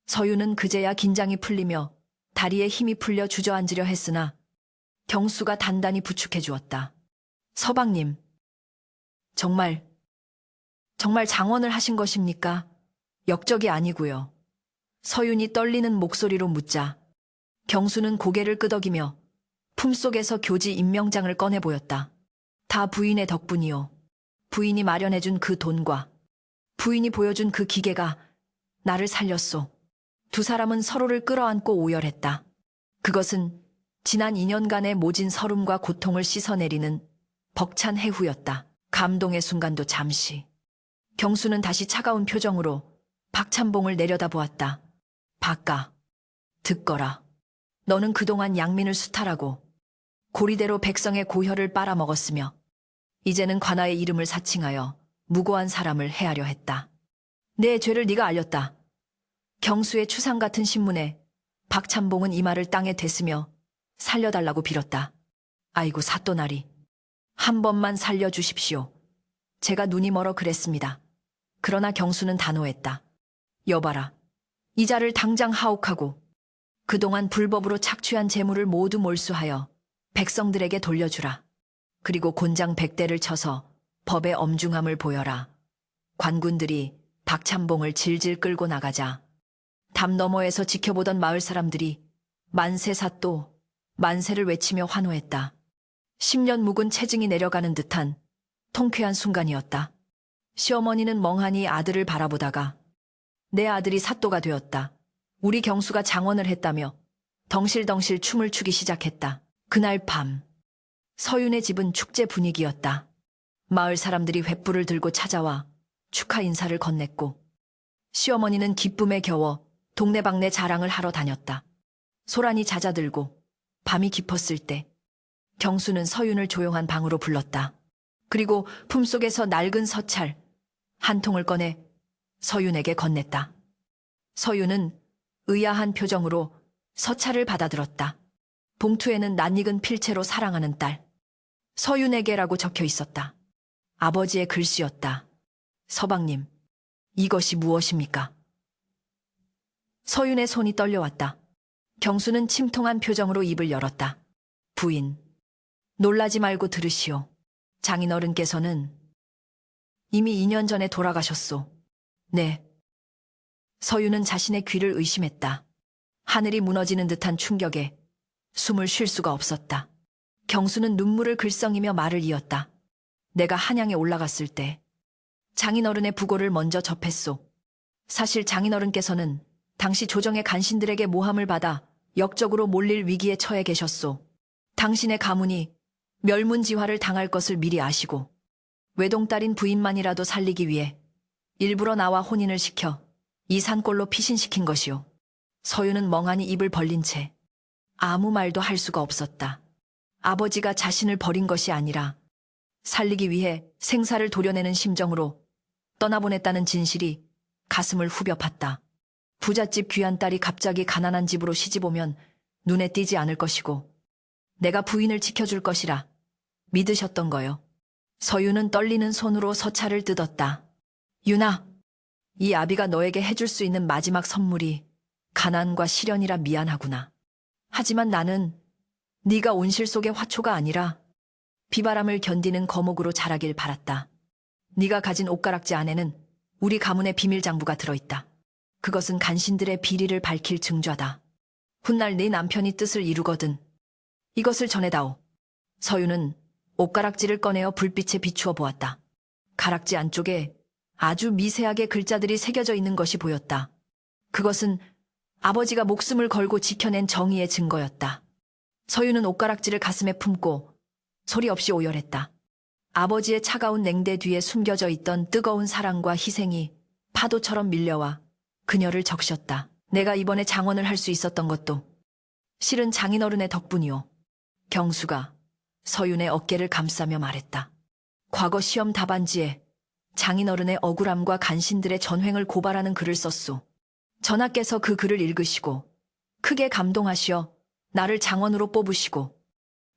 서윤은 그제야 긴장이 풀리며 다리에 힘이 풀려 주저앉으려 했으나 경수가 단단히 부축해 주었다. 서방님, 정말 장원을 하신 것입니까? 역적이 아니고요. 서윤이 떨리는 목소리로 묻자 경수는 고개를 끄덕이며 품속에서 교지 임명장을 꺼내 보였다. 다 부인의 덕분이요. 부인이 마련해준 그 돈과 부인이 보여준 그 기계가 나를 살렸소. 두 사람은 서로를 끌어안고 오열했다. 그것은 지난 2년간의 모진 서름과 고통을 씻어내리는 벅찬 해후였다. 감동의 순간도 잠시. 경수는 다시 차가운 표정으로 박찬봉을 내려다보았다. 박가, 듣거라. 너는 그동안 양민을 수탈하고 고리대로 백성의 고혈을 빨아먹었으며 이제는 관아의 이름을 사칭하여 무고한 사람을 해하려 했다. 내 죄를 네가 알렸다. 경수의 추상 같은 신문에 박찬봉은 이 말을 땅에 댔으며 살려달라고 빌었다. 아이고 사또나리, 한 번만 살려주십시오. 제가 눈이 멀어 그랬습니다. 그러나 경수는 단호했다. 여봐라, 이자를 당장 하옥하고 그동안 불법으로 착취한 재물을 모두 몰수하여 백성들에게 돌려주라. 그리고 곤장 100대를 쳐서 법의 엄중함을 보여라. 관군들이 박찬봉을 질질 끌고 나가자 담 너머에서 지켜보던 마을 사람들이 만세 사또, 만세를 외치며 환호했다. 10년 묵은 체증이 내려가는 듯한 통쾌한 순간이었다. 시어머니는 멍하니 아들을 바라보다가 내 아들이 사또가 되었다. 우리 경수가 장원을 했다며 덩실덩실 춤을 추기 시작했다. 그날 밤 서윤의 집은 축제 분위기였다. 마을 사람들이 횃불을 들고 찾아와 축하 인사를 건넸고 시어머니는 기쁨에 겨워 동네방네 자랑을 하러 다녔다. 소란이 잦아들고 밤이 깊었을 때 경수는 서윤을 조용한 방으로 불렀다. 그리고 품속에서 낡은 서찰 한 통을 꺼내 서윤에게 건넸다. 서윤은 의아한 표정으로 서찰을 받아들었다. 봉투에는 낯익은 필체로 사랑하는 딸 서윤에게라고 적혀 있었다. 아버지의 글씨였다. 서방님, 이것이 무엇입니까? 서윤의 손이 떨려왔다. 경수는 침통한 표정으로 입을 열었다. 부인, 놀라지 말고 들으시오. 장인어른께서는 이미 2년 전에 돌아가셨소. 네. 서윤은 자신의 귀를 의심했다. 하늘이 무너지는 듯한 충격에 숨을 쉴 수가 없었다. 경수는 눈물을 글썽이며 말을 이었다. 내가 한양에 올라갔을 때 장인어른의 부고를 먼저 접했소. 사실 장인어른께서는 당시 조정의 간신들에게 모함을 받아 역적으로 몰릴 위기에 처해 계셨소. 당신의 가문이 멸문지화를 당할 것을 미리 아시고 외동딸인 부인만이라도 살리기 위해 일부러 나와 혼인을 시켜 이 산골로 피신시킨 것이오. 서윤은 멍하니 입을 벌린 채 아무 말도 할 수가 없었다. 아버지가 자신을 버린 것이 아니라 살리기 위해 생사를 도려내는 심정으로 떠나보냈다는 진실이 가슴을 후벼 팠다. 부잣집 귀한 딸이 갑자기 가난한 집으로 시집오면 눈에 띄지 않을 것이고 내가 부인을 지켜줄 것이라 믿으셨던 거요. 서윤은 떨리는 손으로 서찰을 뜯었다. 윤아, 이 아비가 너에게 해줄 수 있는 마지막 선물이 가난과 시련이라 미안하구나. 하지만 나는 네가 온실 속의 화초가 아니라 비바람을 견디는 거목으로 자라길 바랐다. 네가 가진 옷가락지 안에는 우리 가문의 비밀 장부가 들어있다. 그것은 간신들의 비리를 밝힐 증좌다. 훗날 네 남편이 뜻을 이루거든 이것을 전해다오. 서윤은 옷가락지를 꺼내어 불빛에 비추어 보았다. 가락지 안쪽에 아주 미세하게 글자들이 새겨져 있는 것이 보였다. 그것은 아버지가 목숨을 걸고 지켜낸 정의의 증거였다. 서윤은 옷가락지를 가슴에 품고 소리 없이 오열했다. 아버지의 차가운 냉대 뒤에 숨겨져 있던 뜨거운 사랑과 희생이 파도처럼 밀려와 그녀를 적셨다. 내가 이번에 장원을 할 수 있었던 것도 실은 장인어른의 덕분이오. 경수가 서윤의 어깨를 감싸며 말했다. 과거 시험 답안지에 장인어른의 억울함과 간신들의 전횡을 고발하는 글을 썼소. 전하께서 그 글을 읽으시고 크게 감동하시어 나를 장원으로 뽑으시고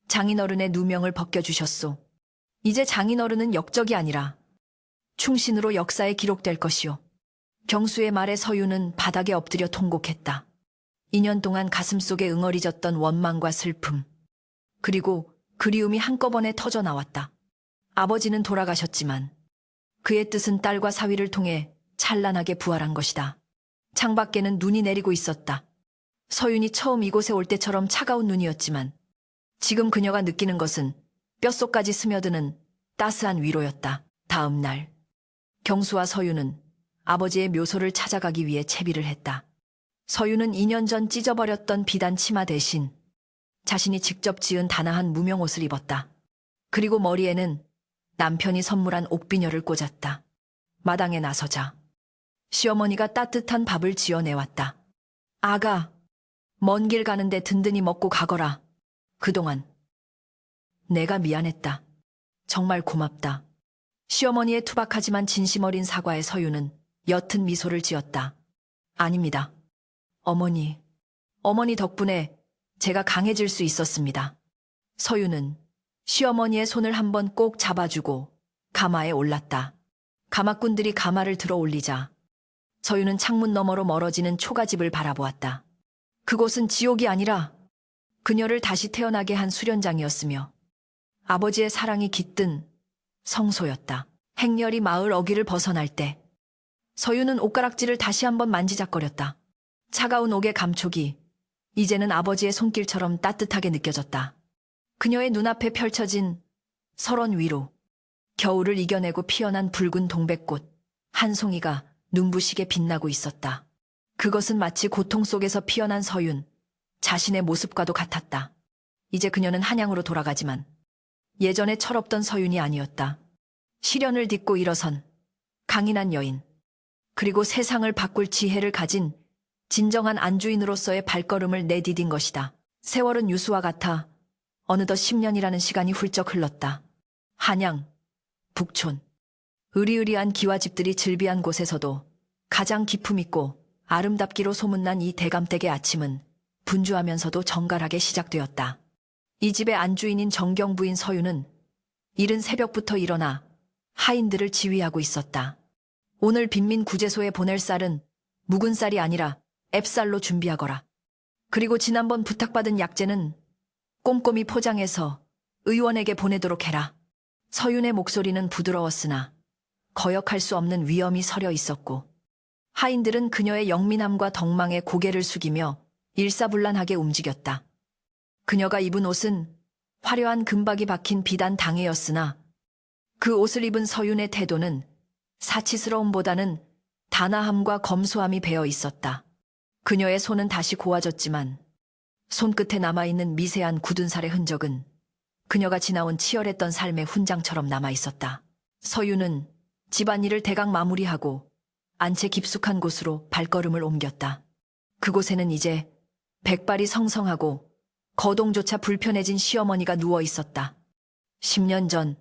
장인어른의 누명을 벗겨주셨소. 이제 장인어른은 역적이 아니라 충신으로 역사에 기록될 것이요. 경수의 말에 서유는 바닥에 엎드려 통곡했다. 2년 동안 가슴속에 응어리졌던 원망과 슬픔, 그리고 그리움이 한꺼번에 터져 나왔다. 아버지는 돌아가셨지만 그의 뜻은 딸과 사위를 통해 찬란하게 부활한 것이다. 창밖에는 눈이 내리고 있었다. 서윤이 처음 이곳에 올 때처럼 차가운 눈이었지만 지금 그녀가 느끼는 것은 뼛속까지 스며드는 따스한 위로였다. 다음 날 경수와 서윤은 아버지의 묘소를 찾아가기 위해 채비를 했다. 서윤은 2년 전 찢어버렸던 비단 치마 대신 자신이 직접 지은 다나한 무명 옷을 입었다. 그리고 머리에는 남편이 선물한 옥비녀를 꽂았다. 마당에 나서자 시어머니가 따뜻한 밥을 지어내왔다. 아가, 먼 길 가는데 든든히 먹고 가거라. 그동안 내가 미안했다. 정말 고맙다. 시어머니의 투박하지만 진심 어린 사과에 서유는 옅은 미소를 지었다. 아닙니다. 어머니 덕분에 제가 강해질 수 있었습니다. 서유는 시어머니의 손을 한번 꼭 잡아주고 가마에 올랐다. 가마꾼들이 가마를 들어 올리자 서유는 창문 너머로 멀어지는 초가집을 바라보았다. 그곳은 지옥이 아니라 그녀를 다시 태어나게 한 수련장이었으며 아버지의 사랑이 깃든 성소였다. 행렬이 마을 어귀를 벗어날 때 서유는 옷가락질을 다시 한번 만지작거렸다. 차가운 옥의 감촉이 이제는 아버지의 손길처럼 따뜻하게 느껴졌다. 그녀의 눈앞에 펼쳐진 설원 위로 겨울을 이겨내고 피어난 붉은 동백꽃 한 송이가 눈부시게 빛나고 있었다. 그것은 마치 고통 속에서 피어난 서윤 자신의 모습과도 같았다. 이제 그녀는 한양으로 돌아가지만 예전에 철없던 서윤이 아니었다. 시련을 딛고 일어선 강인한 여인, 그리고 세상을 바꿀 지혜를 가진 진정한 안주인으로서의 발걸음을 내디딘 것이다. 세월은 유수와 같아 어느덧 10년이라는 시간이 훌쩍 흘렀다. 한양, 북촌, 으리으리한 기와집들이 즐비한 곳에서도 가장 기품 있고 아름답기로 소문난 이 대감댁의 아침은 분주하면서도 정갈하게 시작되었다. 이 집의 안주인인 정경 부인 서유는 이른 새벽부터 일어나 하인들을 지휘하고 있었다. 오늘 빈민 구제소에 보낼 쌀은 묵은 쌀이 아니라 앱쌀로 준비하거라. 그리고 지난번 부탁받은 약재는 꼼꼼히 포장해서 의원에게 보내도록 해라. 서윤의 목소리는 부드러웠으나 거역할 수 없는 위엄이 서려 있었고 하인들은 그녀의 영민함과 덕망에 고개를 숙이며 일사불란하게 움직였다. 그녀가 입은 옷은 화려한 금박이 박힌 비단 당해였으나 그 옷을 입은 서윤의 태도는 사치스러움보다는 단아함과 검소함이 배어 있었다. 그녀의 손은 다시 고와졌지만 손끝에 남아있는 미세한 굳은 살의 흔적은 그녀가 지나온 치열했던 삶의 훈장처럼 남아있었다. 서윤은 집안일을 대강 마무리하고 안채 깊숙한 곳으로 발걸음을 옮겼다. 그곳에는 이제 백발이 성성하고 거동조차 불편해진 시어머니가 누워 있었다. 10년 전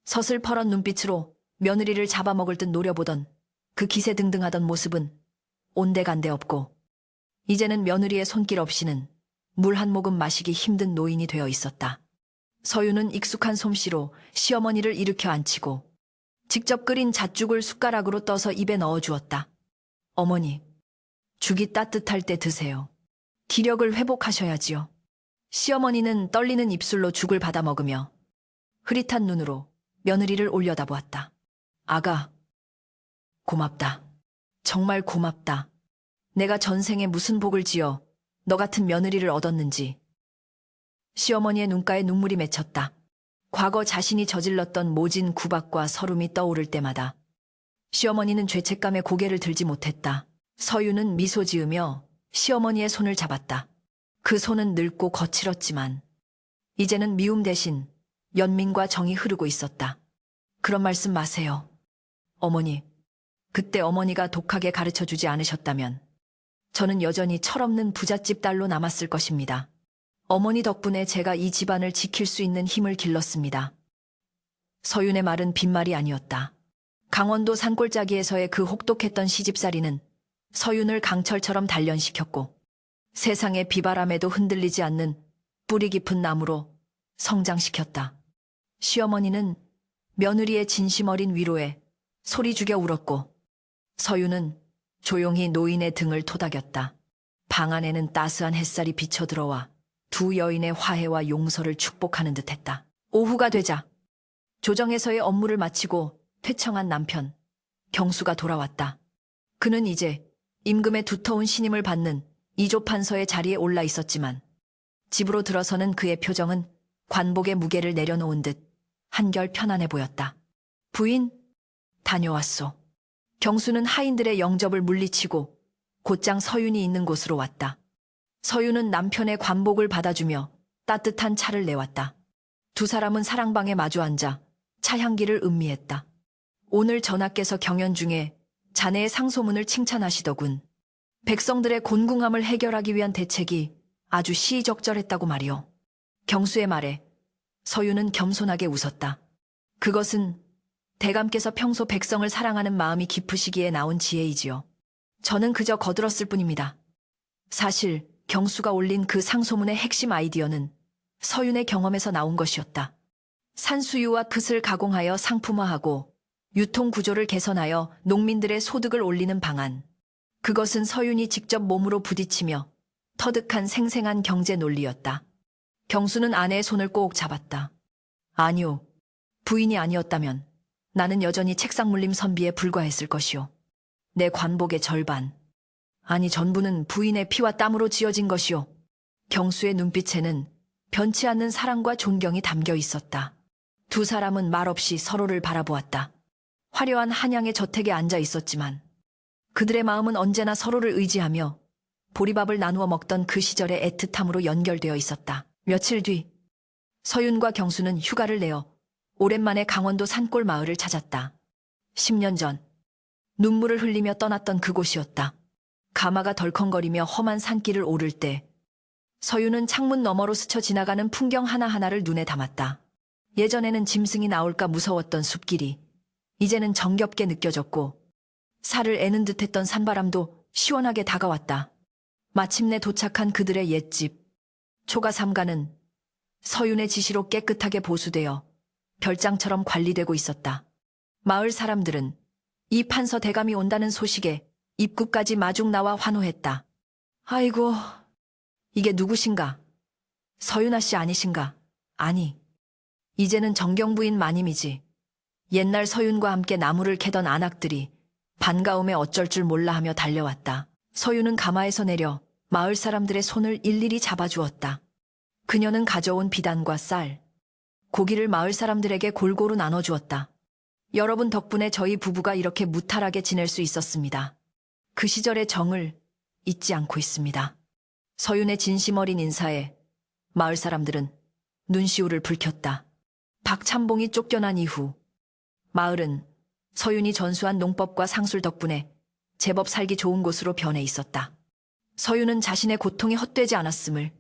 서슬퍼런 눈빛으로 며느리를 잡아먹을 듯 노려보던 그 기세등등하던 모습은 온데간데 없고 이제는 며느리의 손길 없이는 물 한 모금 마시기 힘든 노인이 되어 있었다. 서유는 익숙한 솜씨로 시어머니를 일으켜 앉히고 직접 끓인 잣죽을 숟가락으로 떠서 입에 넣어주었다. 어머니, 죽이 따뜻할 때 드세요. 기력을 회복하셔야지요. 시어머니는 떨리는 입술로 죽을 받아 먹으며 흐릿한 눈으로 며느리를 올려다보았다. 아가, 고맙다. 정말 고맙다. 내가 전생에 무슨 복을 지어 너 같은 며느리를 얻었는지. 시어머니의 눈가에 눈물이 맺혔다. 과거 자신이 저질렀던 모진 구박과 서름이 떠오를 때마다 시어머니는 죄책감에 고개를 들지 못했다. 서유는 미소 지으며 시어머니의 손을 잡았다. 그 손은 늙고 거칠었지만 이제는 미움 대신 연민과 정이 흐르고 있었다. 그런 말씀 마세요. 어머니, 그때 어머니가 독하게 가르쳐주지 않으셨다면 저는 여전히 철없는 부잣집 딸로 남았을 것입니다. 어머니 덕분에 제가 이 집안을 지킬 수 있는 힘을 길렀습니다. 서윤의 말은 빈말이 아니었다. 강원도 산골짜기에서의 그 혹독했던 시집살이는 서윤을 강철처럼 단련시켰고 세상의 비바람에도 흔들리지 않는 뿌리 깊은 나무로 성장시켰다. 시어머니는 며느리의 진심 어린 위로에 소리 죽여 울었고 서유는 조용히 노인의 등을 토닥였다. 방 안에는 따스한 햇살이 비쳐 들어와 두 여인의 화해와 용서를 축복하는 듯했다. 오후가 되자 조정에서의 업무를 마치고 퇴청한 남편 경수가 돌아왔다. 그는 이제 임금의 두터운 신임을 받는 이조판서의 자리에 올라 있었지만 집으로 들어서는 그의 표정은 관복의 무게를 내려놓은 듯 한결 편안해 보였다. 부인, 다녀왔소. 경수는 하인들의 영접을 물리치고 곧장 서윤이 있는 곳으로 왔다. 서윤은 남편의 관복을 받아주며 따뜻한 차를 내왔다. 두 사람은 사랑방에 마주 앉아 차 향기를 음미했다. 오늘 전하께서 경연 중에 자네의 상소문을 칭찬하시더군. 백성들의 곤궁함을 해결하기 위한 대책이 아주 시의적절했다고 말이오. 경수의 말에 서윤은 겸손하게 웃었다. 그것은 대감께서 평소 백성을 사랑하는 마음이 깊으시기에 나온 지혜이지요. 저는 그저 거들었을 뿐입니다. 사실 경수가 올린 그 상소문의 핵심 아이디어는 서윤의 경험에서 나온 것이었다. 산수유와 ክት을 가공하여 상품화하고 유통구조를 개선하여 농민들의 소득을 올리는 방안. 그것은 서윤이 직접 몸으로 부딪히며 터득한 생생한 경제 논리였다. 경수는 아내의 손을 꼭 잡았다. 아니오. 부인이 아니었다면 나는 여전히 책상 물림 선비에 불과했을 것이오. 내 관복의 절반, 아니 전부는 부인의 피와 땀으로 지어진 것이오. 경수의 눈빛에는 변치 않는 사랑과 존경이 담겨 있었다. 두 사람은 말없이 서로를 바라보았다. 화려한 한양의 저택에 앉아 있었지만 그들의 마음은 언제나 서로를 의지하며 보리밥을 나누어 먹던 그 시절의 애틋함으로 연결되어 있었다. 며칠 뒤 서윤과 경수는 휴가를 내어 오랜만에 강원도 산골 마을을 찾았다. 10년 전 눈물을 흘리며 떠났던 그곳이었다. 가마가 덜컹거리며 험한 산길을 오를 때 서윤은 창문 너머로 스쳐 지나가는 풍경 하나하나를 눈에 담았다. 예전에는 짐승이 나올까 무서웠던 숲길이 이제는 정겹게 느껴졌고 살을 애는 듯했던 산바람도 시원하게 다가왔다. 마침내 도착한 그들의 옛집. 초가 삼가는 서윤의 지시로 깨끗하게 보수되어 별장처럼 관리되고 있었다. 마을 사람들은 이 판서 대감이 온다는 소식에 입구까지 마중 나와 환호했다. 아이고, 이게 누구신가? 서윤아 씨 아니신가? 아니, 이제는 정경부인 마님이지. 옛날 서윤과 함께 나무를 캐던 안악들이 반가움에 어쩔 줄 몰라 하며 달려왔다. 서윤은 가마에서 내려 마을 사람들의 손을 일일이 잡아주었다. 그녀는 가져온 비단과 쌀, 고기를 마을 사람들에게 골고루 나눠주었다. 여러분 덕분에 저희 부부가 이렇게 무탈하게 지낼 수 있었습니다. 그 시절의 정을 잊지 않고 있습니다. 서윤의 진심 어린 인사에 마을 사람들은 눈시울을 붉혔다. 박참봉이 쫓겨난 이후 마을은 서윤이 전수한 농법과 상술 덕분에 제법 살기 좋은 곳으로 변해 있었다. 서윤은 자신의 고통이 헛되지 않았음을,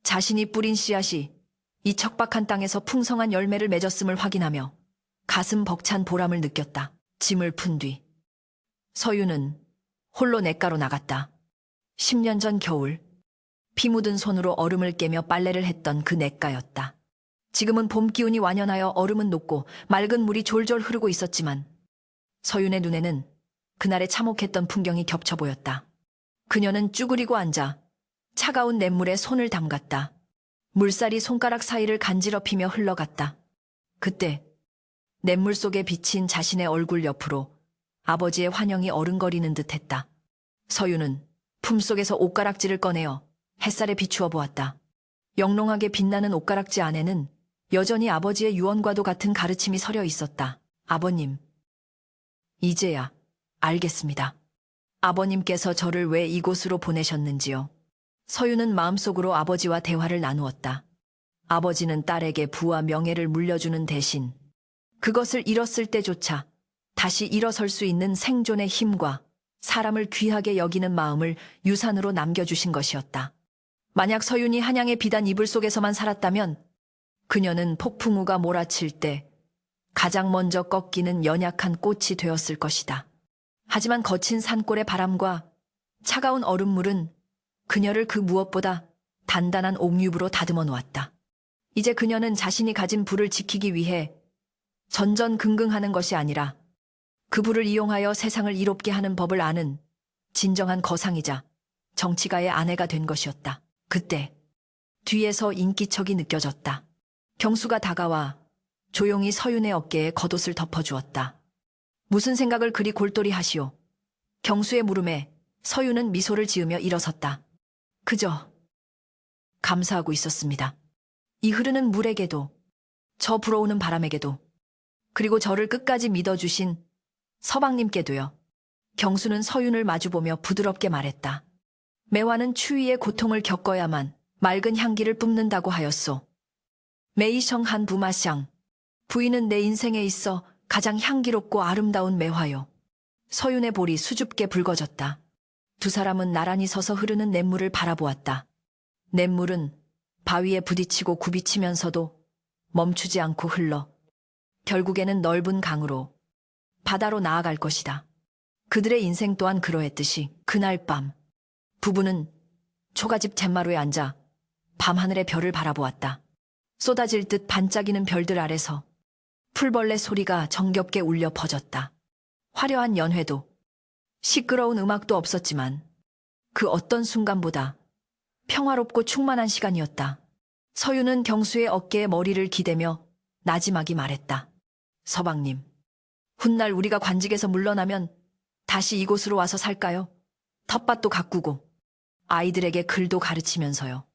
자신이 뿌린 씨앗이 이 척박한 땅에서 풍성한 열매를 맺었음을 확인하며 가슴 벅찬 보람을 느꼈다. 짐을 푼 뒤 서윤은 홀로 냇가로 나갔다. 10년 전 겨울 피 묻은 손으로 얼음을 깨며 빨래를 했던 그 냇가였다. 지금은 봄 기운이 완연하여 얼음은 녹고 맑은 물이 졸졸 흐르고 있었지만 서윤의 눈에는 그날의 참혹했던 풍경이 겹쳐 보였다. 그녀는 쭈그리고 앉아 차가운 냇물에 손을 담갔다. 물살이 손가락 사이를 간지럽히며 흘러갔다. 그때 냇물 속에 비친 자신의 얼굴 옆으로 아버지의 환영이 어른거리는 듯했다. 서윤은 품속에서 옷가락지를 꺼내어 햇살에 비추어 보았다. 영롱하게 빛나는 옷가락지 안에는 여전히 아버지의 유언과도 같은 가르침이 서려 있었다. 아버님, 이제야 알겠습니다. 아버님께서 저를 왜 이곳으로 보내셨는지요. 서윤은 마음속으로 아버지와 대화를 나누었다. 아버지는 딸에게 부와 명예를 물려주는 대신 그것을 잃었을 때조차 다시 일어설 수 있는 생존의 힘과 사람을 귀하게 여기는 마음을 유산으로 남겨주신 것이었다. 만약 서윤이 한양의 비단 이불 속에서만 살았다면 그녀는 폭풍우가 몰아칠 때 가장 먼저 꺾이는 연약한 꽃이 되었을 것이다. 하지만 거친 산골의 바람과 차가운 얼음물은 그녀를 그 무엇보다 단단한 옥류부로 다듬어 놓았다. 이제 그녀는 자신이 가진 부를 지키기 위해 전전긍긍하는 것이 아니라 그 부를 이용하여 세상을 이롭게 하는 법을 아는 진정한 거상이자 정치가의 아내가 된 것이었다. 그때 뒤에서 인기척이 느껴졌다. 경수가 다가와 조용히 서윤의 어깨에 겉옷을 덮어주었다. 무슨 생각을 그리 골똘히 하시오? 경수의 물음에 서윤은 미소를 지으며 일어섰다. 그저 감사하고 있었습니다. 이 흐르는 물에게도, 저 불어오는 바람에게도, 그리고 저를 끝까지 믿어주신 서방님께도요. 경수는 서윤을 마주보며 부드럽게 말했다. 매화는 추위의 고통을 겪어야만 맑은 향기를 뿜는다고 하였소. 메이성한 부마샹. 부인은 내 인생에 있어 가장 향기롭고 아름다운 매화요. 서윤의 볼이 수줍게 붉어졌다. 두 사람은 나란히 서서 흐르는 냇물을 바라보았다. 냇물은 바위에 부딪히고 굽이치면서도 멈추지 않고 흘러 결국에는 넓은 강으로 바다로 나아갈 것이다. 그들의 인생 또한 그러했듯이 그날 밤 부부는 초가집 잿마루에 앉아 밤하늘의 별을 바라보았다. 쏟아질 듯 반짝이는 별들 아래서 풀벌레 소리가 정겹게 울려 퍼졌다. 화려한 연회도 시끄러운 음악도 없었지만 그 어떤 순간보다 평화롭고 충만한 시간이었다. 서윤은 경수의 어깨에 머리를 기대며 나지막이 말했다. 서방님, 훗날 우리가 관직에서 물러나면 다시 이곳으로 와서 살까요? 텃밭도 가꾸고 아이들에게 글도 가르치면서요.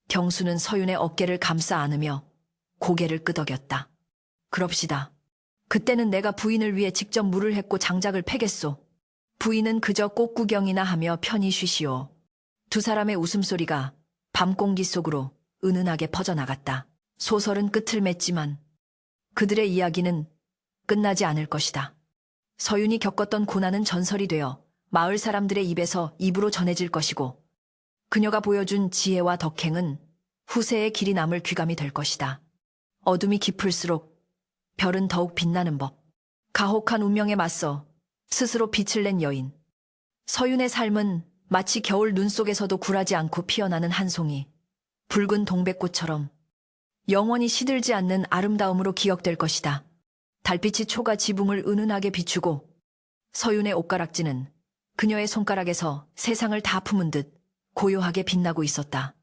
경수는 서윤의 어깨를 감싸 안으며 고개를 끄덕였다. 그럽시다. 그때는 내가 부인을 위해 직접 물을 헹고 장작을 패겠소. 부인은 그저 꽃구경이나 하며 편히 쉬시오. 두 사람의 웃음소리가 밤공기 속으로 은은하게 퍼져나갔다. 소설은 끝을 맺지만 그들의 이야기는 끝나지 않을 것이다. 서윤이 겪었던 고난은 전설이 되어 마을 사람들의 입에서 입으로 전해질 것이고 그녀가 보여준 지혜와 덕행은 후세의 길이 남을 귀감이 될 것이다. 어둠이 깊을수록 별은 더욱 빛나는 법. 가혹한 운명에 맞서 스스로 빛을 낸 여인. 서윤의 삶은 마치 겨울 눈 속에서도 굴하지 않고 피어나는 한 송이 붉은 동백꽃처럼 영원히 시들지 않는 아름다움으로 기억될 것이다. 달빛이 초가 지붕을 은은하게 비추고 서윤의 옷가락지는 그녀의 손가락에서 세상을 다 품은 듯 고요하게 빛나고 있었다.